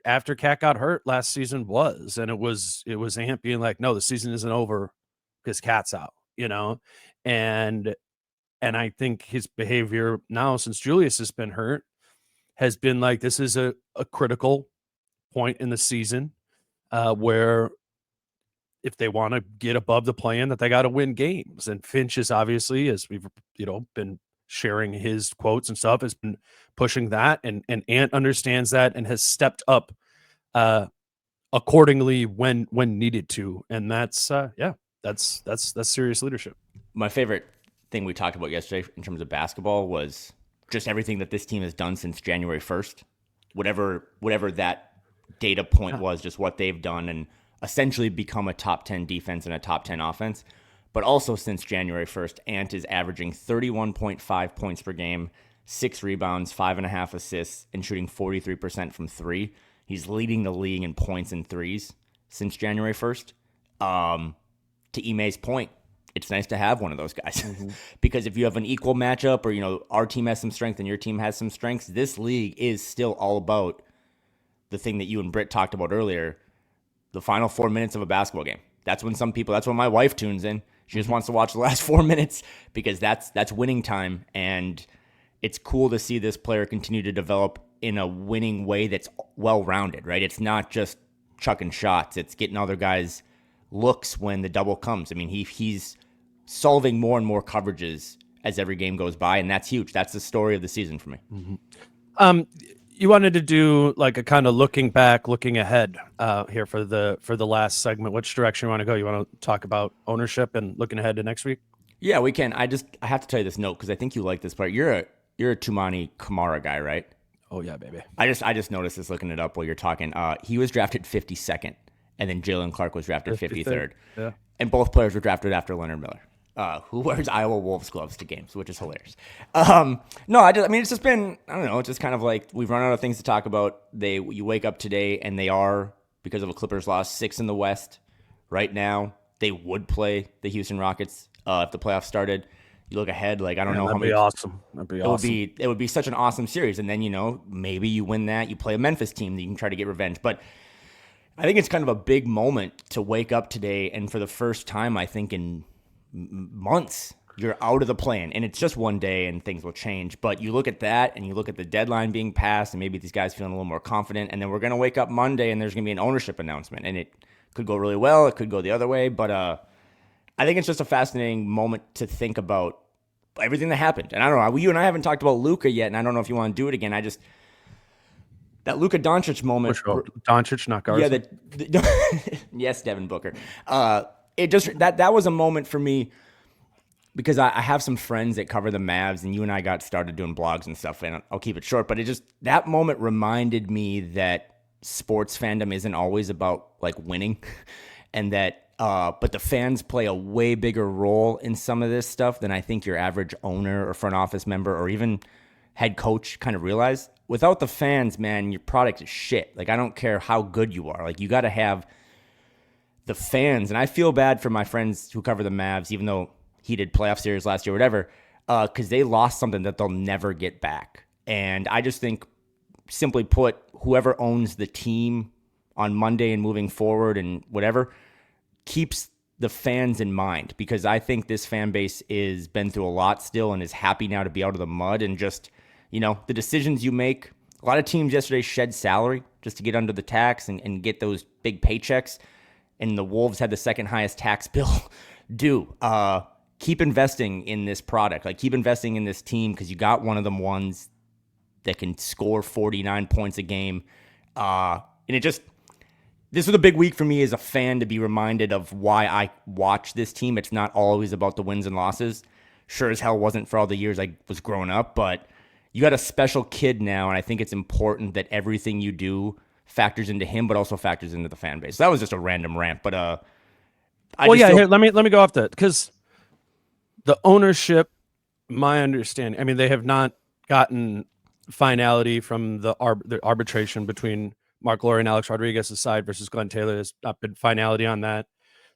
after Cat got hurt last season was, and it was Ant being like, no, the season isn't over because Cat's out, and I think his behavior now since Julius has been hurt has been like, this is a critical point in the season where if they want to get above the play-in, that they got to win games. And Finch is obviously, as we've been sharing his quotes and stuff, has been pushing that, and Ant understands that and has stepped up accordingly when needed to. And that's serious leadership. My favorite thing we talked about yesterday in terms of basketball was just everything that this team has done since January 1st, whatever that data point was, just what they've done and essentially become a top 10 defense and a top 10 offense. But also since January 1st, Ant is averaging 31.5 points per game, 6 rebounds, 5.5 assists, and shooting 43% from three. He's leading the league in points and threes since January 1st. To Ime's point, it's nice to have one of those guys because if you have an equal matchup or, our team has some strength and your team has some strengths, this league is still all about the thing that you and Britt talked about earlier, the final 4 minutes of a basketball game. That's when my wife tunes in. She just wants to watch the last 4 minutes because that's winning time. And it's cool to see this player continue to develop in a winning way that's well-rounded, right? It's not just chucking shots. It's getting other guys looks when the double comes. I mean, he's solving more and more coverages as every game goes by, and that's huge. That's the story of the season for me. Mm-hmm. You wanted to do like a kind of looking back, looking ahead here for the last segment. Which direction you want to go? You want to talk about ownership and looking ahead to next week? Yeah, we can. I have to tell you this note because I think you like this part. You're a Tumani Kamara guy, right? Oh yeah, baby. I just noticed this looking it up while you're talking. He was drafted 52nd, and then Jaylen Clark was drafted 53rd. Yeah. And both players were drafted after Leonard Miller, who wears Iowa Wolves gloves to games, which is hilarious. No, it's just been, I don't know, it's just kind of like we've run out of things to talk about. You wake up today and they are, because of a Clippers loss, 6th in the West right now. They would play the Houston Rockets if the playoffs started. You look ahead, like I don't know how many. Awesome. That'd be awesome. It would be such an awesome series, and then maybe you win that. You play a Memphis team that you can try to get revenge. But I think it's kind of a big moment to wake up today, and for the first time, I think in months, you're out of the plan, and it's just one day, and things will change. But you look at that, and you look at the deadline being passed, and maybe these guys feeling a little more confident, and then we're going to wake up Monday, and there's going to be an ownership announcement, and it could go really well, it could go the other way, but I think it's just a fascinating moment to think about everything that happened. And I don't know, you and I haven't talked about Luka yet, and I don't know if you want to do it again. That Luka Doncic moment. Doncic, not Garza. Yeah, yes, Devin Booker. It just that was a moment for me because I have some friends that cover the Mavs, and you and I got started doing blogs and stuff, and I'll keep it short. But that moment reminded me that sports fandom isn't always about like winning, and that but the fans play a way bigger role in some of this stuff than I think your average owner or front office member or even head coach kind of realize. Without the fans, man, your product is shit. Like, I don't care how good you are. Like, you got to have the fans. And I feel bad for my friends who cover the Mavs, even though he did playoff series last year or whatever, because they lost something that they'll never get back. And I just think, simply put, whoever owns the team on Monday and moving forward and whatever keeps the fans in mind, because I think this fan base is been through a lot still and is happy now to be out of the mud and just, the decisions you make. A lot of teams yesterday shed salary just to get under the tax and get those big paychecks. And the Wolves had the second highest tax bill due. Keep investing in this product. Like, keep investing in this team because you got one of them ones that can score 49 points a game. And this was a big week for me as a fan to be reminded of why I watch this team. It's not always about the wins and losses. Sure as hell wasn't for all the years I was growing up, but you got a special kid now, and I think it's important that everything you do factors into him, but also factors into the fan base. So that was just a random rant, but here, let me go off that, because the ownership, my understanding, I mean, they have not gotten finality from the arbitration between Mark Lowry and Alex Rodriguez's side versus Glenn Taylor. There's not been finality on that.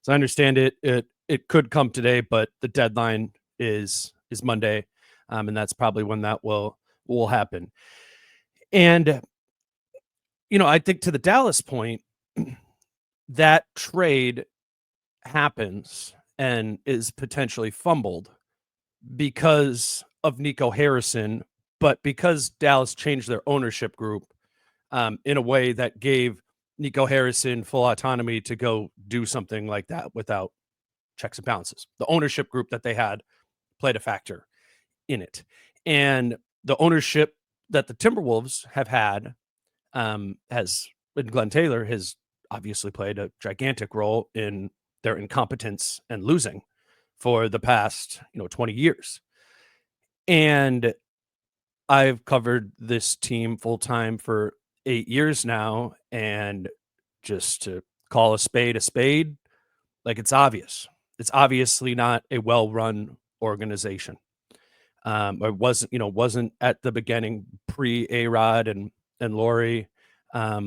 So I understand it could come today, but the deadline is Monday. And that's probably when that will happen. And, I think to the Dallas point, that trade happens and is potentially fumbled because of Nico Harrison, but because Dallas changed their ownership group in a way that gave Nico Harrison full autonomy to go do something like that without checks and balances. The ownership group that they had played a factor in it. And the ownership that the Timberwolves have had has, and Glenn Taylor has obviously played a gigantic role in their incompetence and losing for the past, 20 years. And I've covered this team full time for 8 years now, and just to call a spade, like, it's obvious. It's obviously not a well-run organization. It wasn't at the beginning pre A-Rod and Lowry. I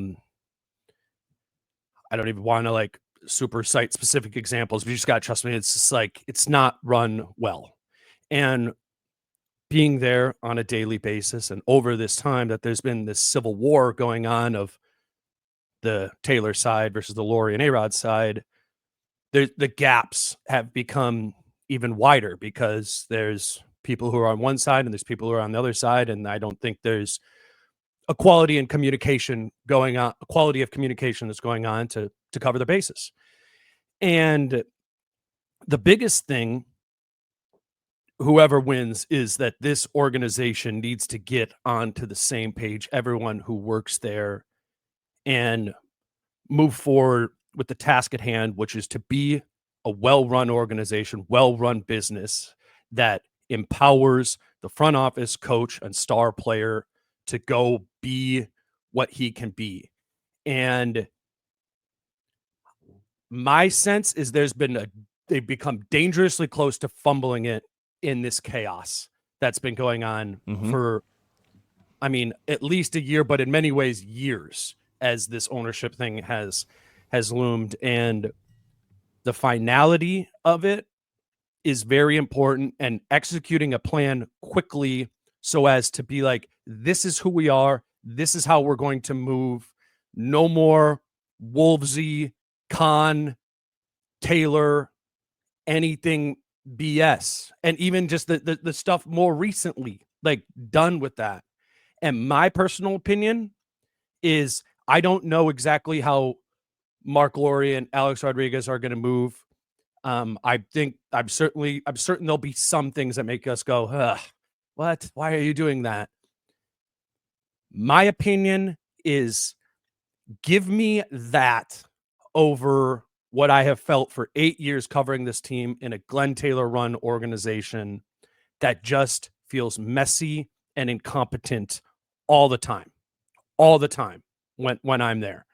don't even want to super cite specific examples, but you just got to trust me. It's just it's not run well. And being there on a daily basis, and over this time that there's been this civil war going on of the Taylor side versus the Lowry and A-Rod side, the gaps have become even wider because there's people who are on one side and there's people who are on the other side. And I don't think there's a quality in communication going on, a quality of communication that's going on to cover the bases. And the biggest thing, whoever wins, is that this organization needs to get onto the same page, everyone who works there, and move forward with the task at hand, which is to be a well-run organization, well-run business that empowers the front office, coach, and star player to go be what he can be. And my sense is they've become dangerously close to fumbling it in this chaos that's been going on for, at least a year, but in many ways years, as this ownership thing has loomed. And the finality of it is very important, and executing a plan quickly so as to be like, this is who we are. This is how we're going to move. No more Wolvesy, Khan, Taylor, anything BS. And even just the stuff more recently, done with that. And my personal opinion is I don't know exactly how Mark Lowry and Alex Rodriguez are going to move. I'm certain there'll be some things that make us go, ugh, what? Why are you doing that? My opinion is give me that over what I have felt for 8 years covering this team in a Glenn Taylor run organization that just feels messy and incompetent all the time when I'm there.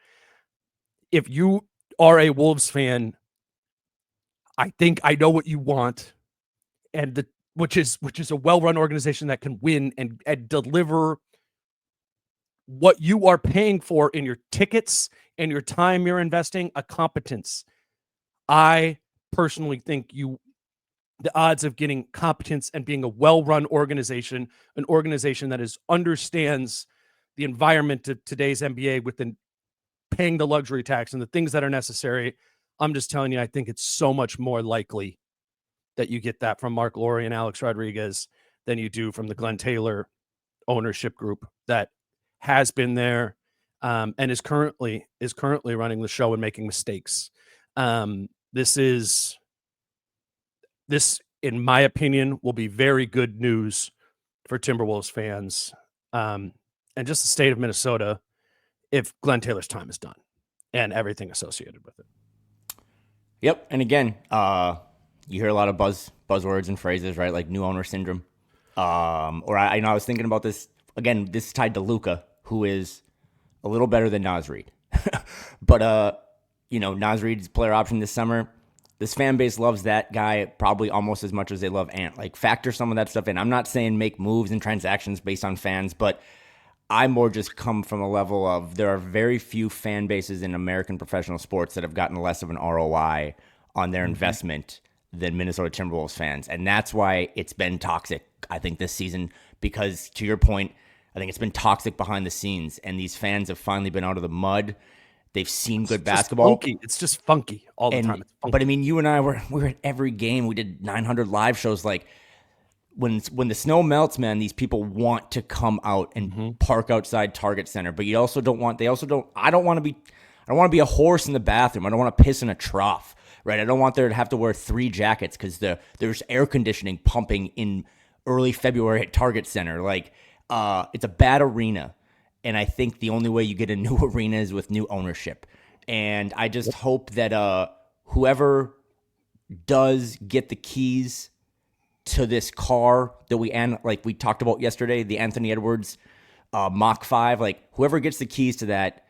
If you are a Wolves fan, I think I know what you want, and which is a well-run organization that can win and deliver what you are paying for in your tickets and your time you're investing, a competence. I personally think the odds of getting competence and being a well-run organization, an organization that understands the environment of today's NBA within paying the luxury tax and the things that are necessary, I'm just telling you, I think it's so much more likely that you get that from Mark Lowry and Alex Rodriguez than you do from the Glenn Taylor ownership group that has been there and is currently running the show and making mistakes. This, in my opinion, will be very good news for Timberwolves fans and just the state of Minnesota if Glenn Taylor's time is done and everything associated with it. Yep. And again, you hear a lot of buzzwords and phrases, right? Like new owner syndrome. I was thinking about this again. This is tied to Luka, who is a little better than Naz Reid, but Naz Reid's player option this summer. This fan base loves that guy probably almost as much as they love Ant. Factor some of that stuff in. I'm not saying make moves and transactions based on fans, but I more just come from a level of there are very few fan bases in American professional sports that have gotten less of an ROI on their investment than Minnesota Timberwolves fans. And that's why it's been toxic, I think, this season, because to your point, I think it's been toxic behind the scenes, and these fans have finally been out of the mud. They've seen good basketball. It's just funky all the time. It's funky. But I mean, you and I we were at every game. We did 900 live shows. Like when the snow melts, man, these people want to come out and park outside Target Center. But you also don't want. They also don't. I don't want to be a horse in the bathroom. I don't want to piss in a trough. Right. I don't want there to have to wear 3 jackets because there's air conditioning pumping in early February at Target Center. Like it's a bad arena. And I think the only way you get a new arena is with new ownership. And I just hope that whoever does get the keys to this car that we talked about yesterday, the Anthony Edwards Mach 5, like whoever gets the keys to that,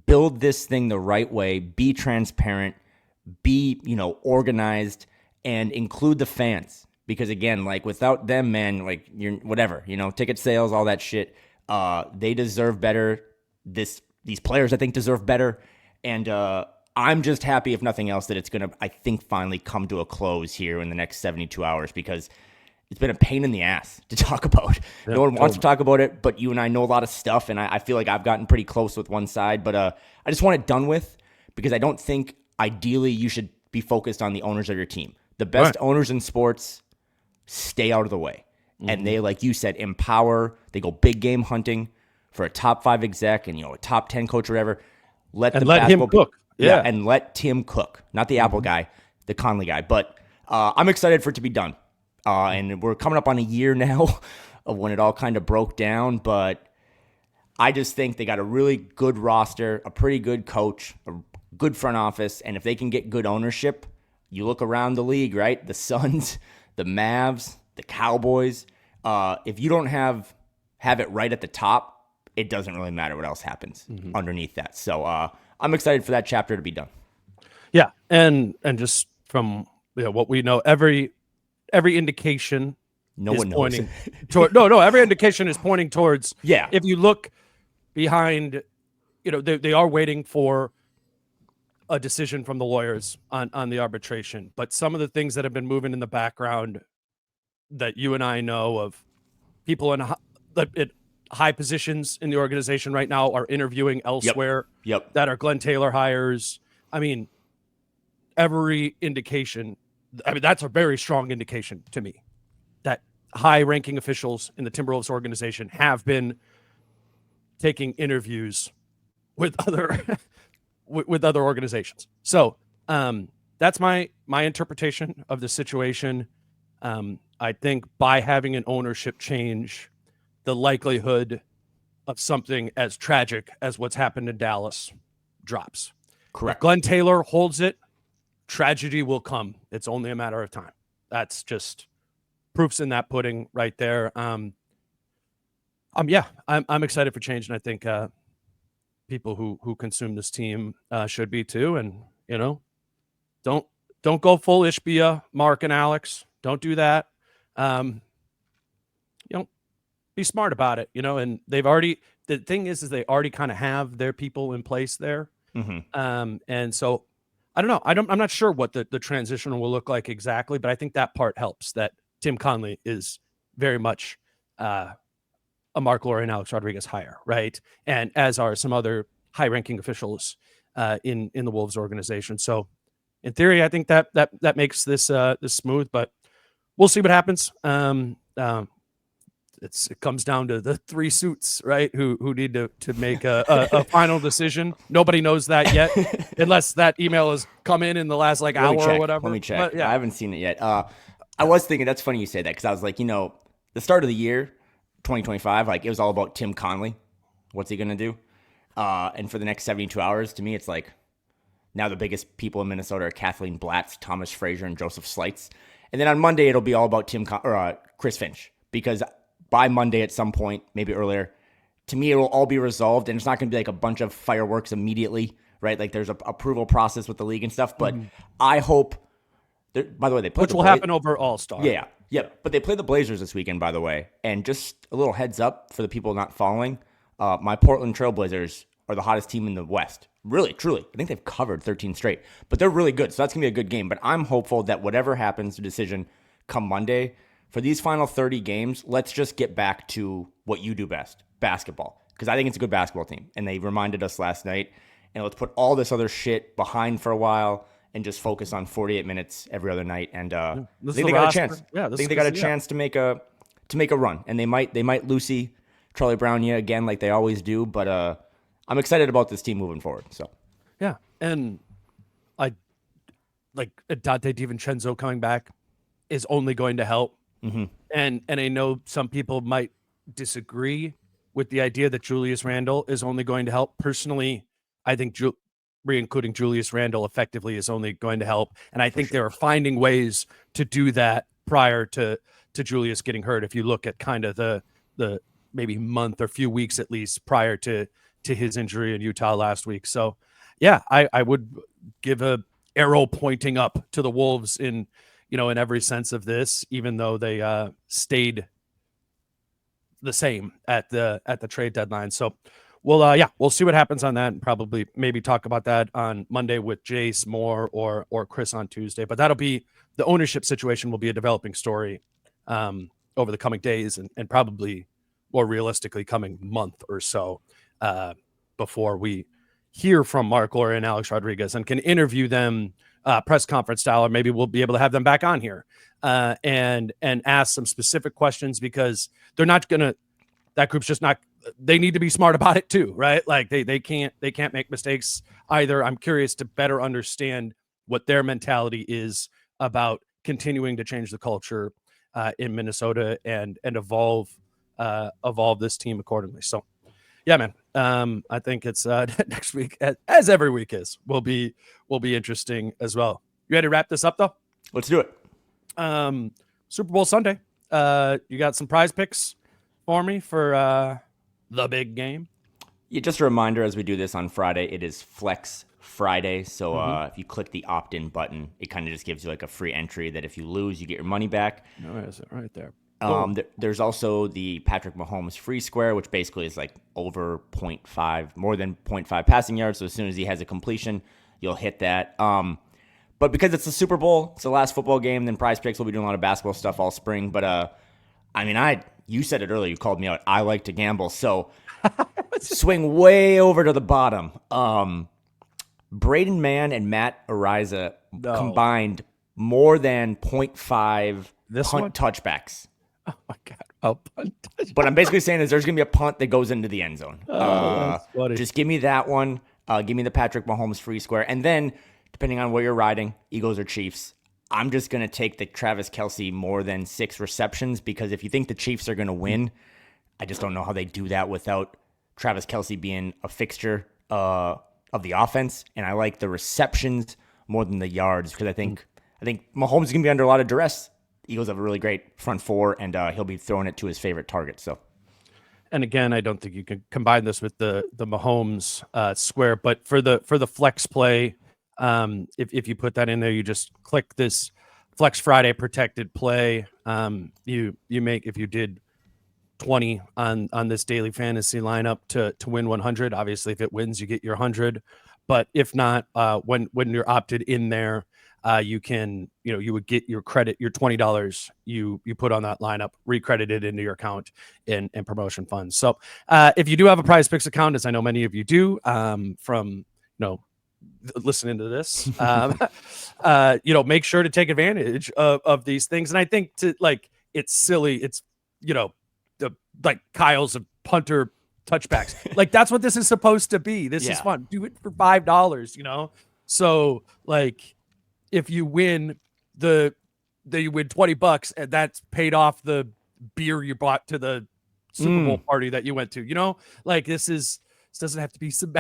build this thing the right way, be transparent, be, organized, and include the fans. Because again, like without them, man, like you're whatever, ticket sales, all that shit. They deserve better. These players, I think, deserve better. And I'm just happy, if nothing else, that it's going to, I think, finally come to a close here in the next 72 hours because it's been a pain in the ass to talk about. No one wants to talk about it, but you and I know a lot of stuff, and I feel like I've gotten pretty close with one side. But I just want it done with because I don't think, ideally, you should be focused on the owners of your team. The best owners in sports stay out of the way. And they, like you said, empower. They go big game hunting for a top 5 exec and a top 10 coach or whatever. Let him cook. Yeah, and let Tim cook, not the Apple guy, the Conley guy. But I'm excited for it to be done. And we're coming up on a year now of when it all kind of broke down. But I just think they got a really good roster, a pretty good coach, a good front office, and if they can get good ownership, you look around the league, right? The Suns, the Mavs, the Cowboys. If you don't have it right at the top, it doesn't really matter what else happens underneath that. So I'm excited for that chapter to be done. Yeah, and just from what we know, every indication no one knows pointing toward, every indication is pointing towards. Yeah. If you look behind, they are waiting for a decision from the lawyers on the arbitration, but some of the things that have been moving in the background that you and I know of, people in high positions in the organization right now are interviewing elsewhere. Yep. That are Glenn Taylor hires. I mean, every indication. I mean, that's a very strong indication to me that high-ranking officials in the Timberwolves organization have been taking interviews with other with other organizations. So that's my interpretation of the situation. I think by having an ownership change, the likelihood of something as tragic as what's happened in Dallas drops. Correct. If Glenn Taylor holds it, tragedy will come. It's only a matter of time. That's just proofs in that pudding right there. I'm excited for change, and I think people who consume this team should be too. And don't go full Ishbia, Mark and Alex. Don't do that. Be smart about it, and they've already, the thing is they already kind of have their people in place there. And so I don't know. I'm not sure what the transition will look like exactly, but I think that part helps, that Tim Conley is very much a Mark Lori and Alex Rodriguez hire, right? And as are some other high-ranking officials in the Wolves organization. So in theory, I think that makes this smooth, but we'll see what happens. It comes down to the 3 suits, right? Who need to make a final decision. Nobody knows that yet, unless that email has come in the last hour or whatever. Let me check. But, yeah. I haven't seen it yet. I was thinking, that's funny you say that, because I was like, the start of the year, 2025, it was all about Tim Conley. What's he gonna do? And for the next 72 hours, to me, it's like now the biggest people in Minnesota are Kathleen Blatz, Thomas Frazier, and Joseph Slights. And then on Monday, it'll be all about Chris Finch, because by Monday at some point, maybe earlier, to me, it will all be resolved, and it's not going to be a bunch of fireworks immediately, right? There's a approval process with the league and stuff, but I hope, by the way, they play which will happen over All-Star. Yeah, but they play the Blazers this weekend, by the way, and just a little heads up for the people not following, My Portland Trailblazers are the hottest team in the West. Really, truly. I think they've covered 13 straight, but they're really good. So that's going to be a good game. But I'm hopeful that whatever happens, the decision come Monday, for these final 30 games, let's just get back to what you do best, basketball. Because I think it's a good basketball team. And they reminded us last night. And let's put all this other shit behind for a while and just focus on 48 minutes every other night. And I think they got a chance. I think they got a chance to make a run. And they might Lucy Charlie Brown you again like they always do. But I'm excited about this team moving forward. So yeah, and I like Dante DiVincenzo coming back is only going to help. Mm-hmm. And I know some people might disagree with the idea that Julius Randle is only going to help. Personally, I think re-including Julius Randle effectively is only going to help. And I think they are finding ways to do that prior to Julius getting hurt. If you look at kind of the maybe month or few weeks at least prior to his injury in Utah last week. So yeah, I would give a arrow pointing up to the Wolves in every sense of this, even though they stayed the same at the trade deadline. So we'll see what happens on that, and probably maybe talk about that on Monday with Jace Moore or Chris on Tuesday. But that'll be the ownership situation will be a developing story over the coming days and probably more realistically coming month or so before we hear from Mark Gloria and Alex Rodriguez and can interview them press conference style, or maybe we'll be able to have them back on here and ask some specific questions, because they're not gonna. That group's just not. They need to be smart about it too, right? Like they can't make mistakes either. I'm curious to better understand what their mentality is about continuing to change the culture in Minnesota and evolve this team accordingly. So, yeah, man. I think it's next week, as every week is, will be interesting as well. You ready to wrap this up though? Let's do it. Super Bowl Sunday. You got some prize picks for me for the big game? Yeah, just a reminder, as we do this on Friday, it is Flex Friday. So if you click the opt-in button, it kind of just gives you like a free entry that if you lose, you get your money back. No, is it right there? There's also the Patrick Mahomes free square, which basically is like over 0.5, more than 0.5 passing yards. So as soon as he has a completion, you'll hit that. But because it's the Super Bowl, it's the last football game, then Prize Picks will be doing a lot of basketball stuff all spring. But you said it earlier. You called me out. I like to gamble. So swing way over to the bottom. Braden Mann and Matt Ariza combined more than 0.5 punt touchbacks. Oh, my God. Oh, punt touchback. But I'm basically saying is there's going to be a punt that goes into the end zone. Just give me that one. Give me the Patrick Mahomes free square. And then, depending on where you're riding, Eagles or Chiefs, I'm just going to take the Travis Kelce more than 6 receptions, because if you think the Chiefs are going to win, I just don't know how they do that without Travis Kelce being a fixture of the offense. And I like the receptions more than the yards, because I think Mahomes is going to be under a lot of duress. Eagles have a really great front four, and he'll be throwing it to his favorite target. So, and again, I don't think you can combine this with the Mahomes square, but for the flex play, if you put that in there, you just click this Flex Friday protected play. You make, if you did 20 on this daily fantasy lineup to win 100. Obviously, if it wins, you get your 100. But if not, when you're opted in there, you would get your credit, your $20 you put on that lineup, recredited into your account in promotion funds. So if you do have a Prize Picks account, as I know many of you do, from listening to this, make sure to take advantage of these things. And I think it's silly. It's, like Kyle's a punter touchbacks. Like that's what this is supposed to be. This is fun. Do it for $5, So like if you win you win $20 and that's paid off the beer you bought to the Super Bowl party that you went to, like this doesn't have to be some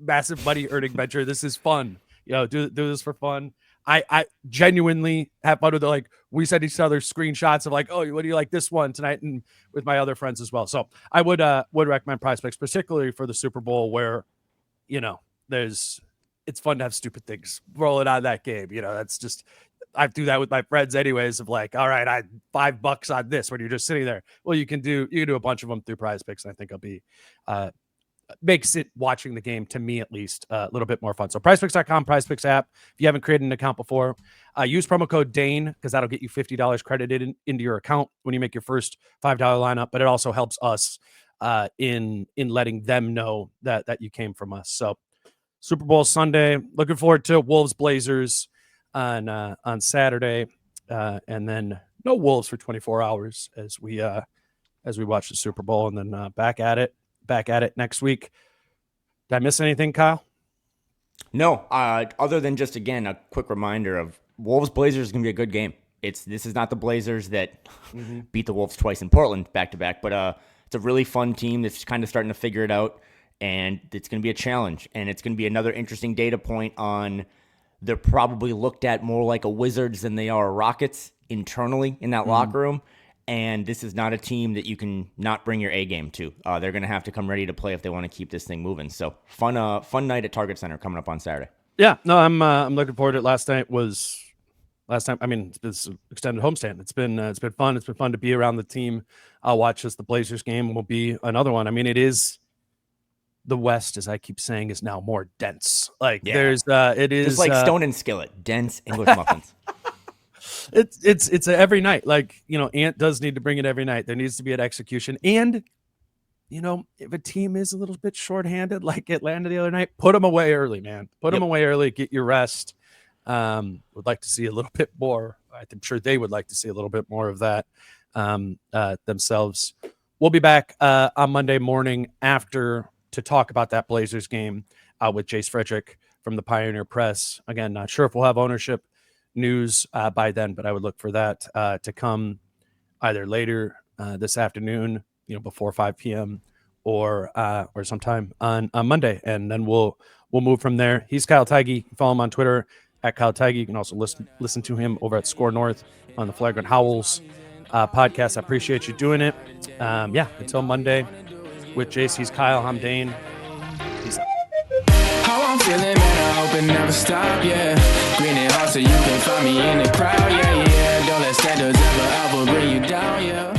massive money earning venture. This is fun. Do this for fun. I genuinely have fun with it. Like we send each other screenshots of like, oh, what do you like this one tonight? And with my other friends as well. So I would recommend Prize Picks, particularly for the Super Bowl where, it's fun to have stupid things rolling out of that game. That's just I do that with my friends anyways of like, all right, I $5 on this when you're just sitting there. Well, you can do a bunch of them through Prize Picks, and I think it'll be makes it watching the game, to me at least, a little bit more fun. So prizepicks.com, Prize Picks app. If you haven't created an account before, use promo code Dane because that'll get you $50 credited into your account when you make your first $5 lineup. But it also helps us in letting them know that you came from us. So Super Bowl Sunday, looking forward to Wolves Blazers on Saturday, and then no Wolves for 24 hours as we watch the Super Bowl, and then back at it next week. Did I miss anything, Kyle? No, other than just, again, a quick reminder of Wolves Blazers is going to be a good game. This is not the Blazers that beat the Wolves twice in Portland back-to-back, but it's a really fun team that's kind of starting to figure it out, and it's going to be a challenge, and it's going to be another interesting data point on they're probably looked at more like a Wizards than they are Rockets internally in that locker room. And this is not a team that you can not bring your A game to. They're going to have to come ready to play if they want to keep this thing moving. So fun night at Target Center coming up on Saturday. Yeah, no, I'm looking forward to it. Last time. I mean, it's extended homestand. It's been fun. It's been fun to be around the team. I'll watch the Blazers game. Will be another one. I mean, it is the West, as I keep saying, is now more dense. Like there's it is just like Stone and Skillet, dense English muffins. It's every night. Like, Ant does need to bring it every night. There needs to be an execution. And, if a team is a little bit shorthanded, like Atlanta the other night, put them away early, man. Put them away early, get your rest. Would like to see a little bit more. I'm sure they would like to see a little bit more of that themselves. We'll be back on Monday morning to talk about that Blazers game with Jace Frederick from the Pioneer Press. Again, not sure if we'll have ownership news by then, but I would look for that to come either later this afternoon, before 5 p.m. or sometime on Monday, and then we'll move from there. He's Kyle Theige. You can follow him on Twitter at Kyle Theige. You can also listen to him over at Score North on the Flagrant Howls podcast. I appreciate you doing it. Until Monday with Jace, he's Kyle. I'm Dane. Peace out. How I'm feeling, man, I hope it never stop, yeah. Green and hot so you can find me in the crowd, yeah. Don't let standards ever bring you down, yeah.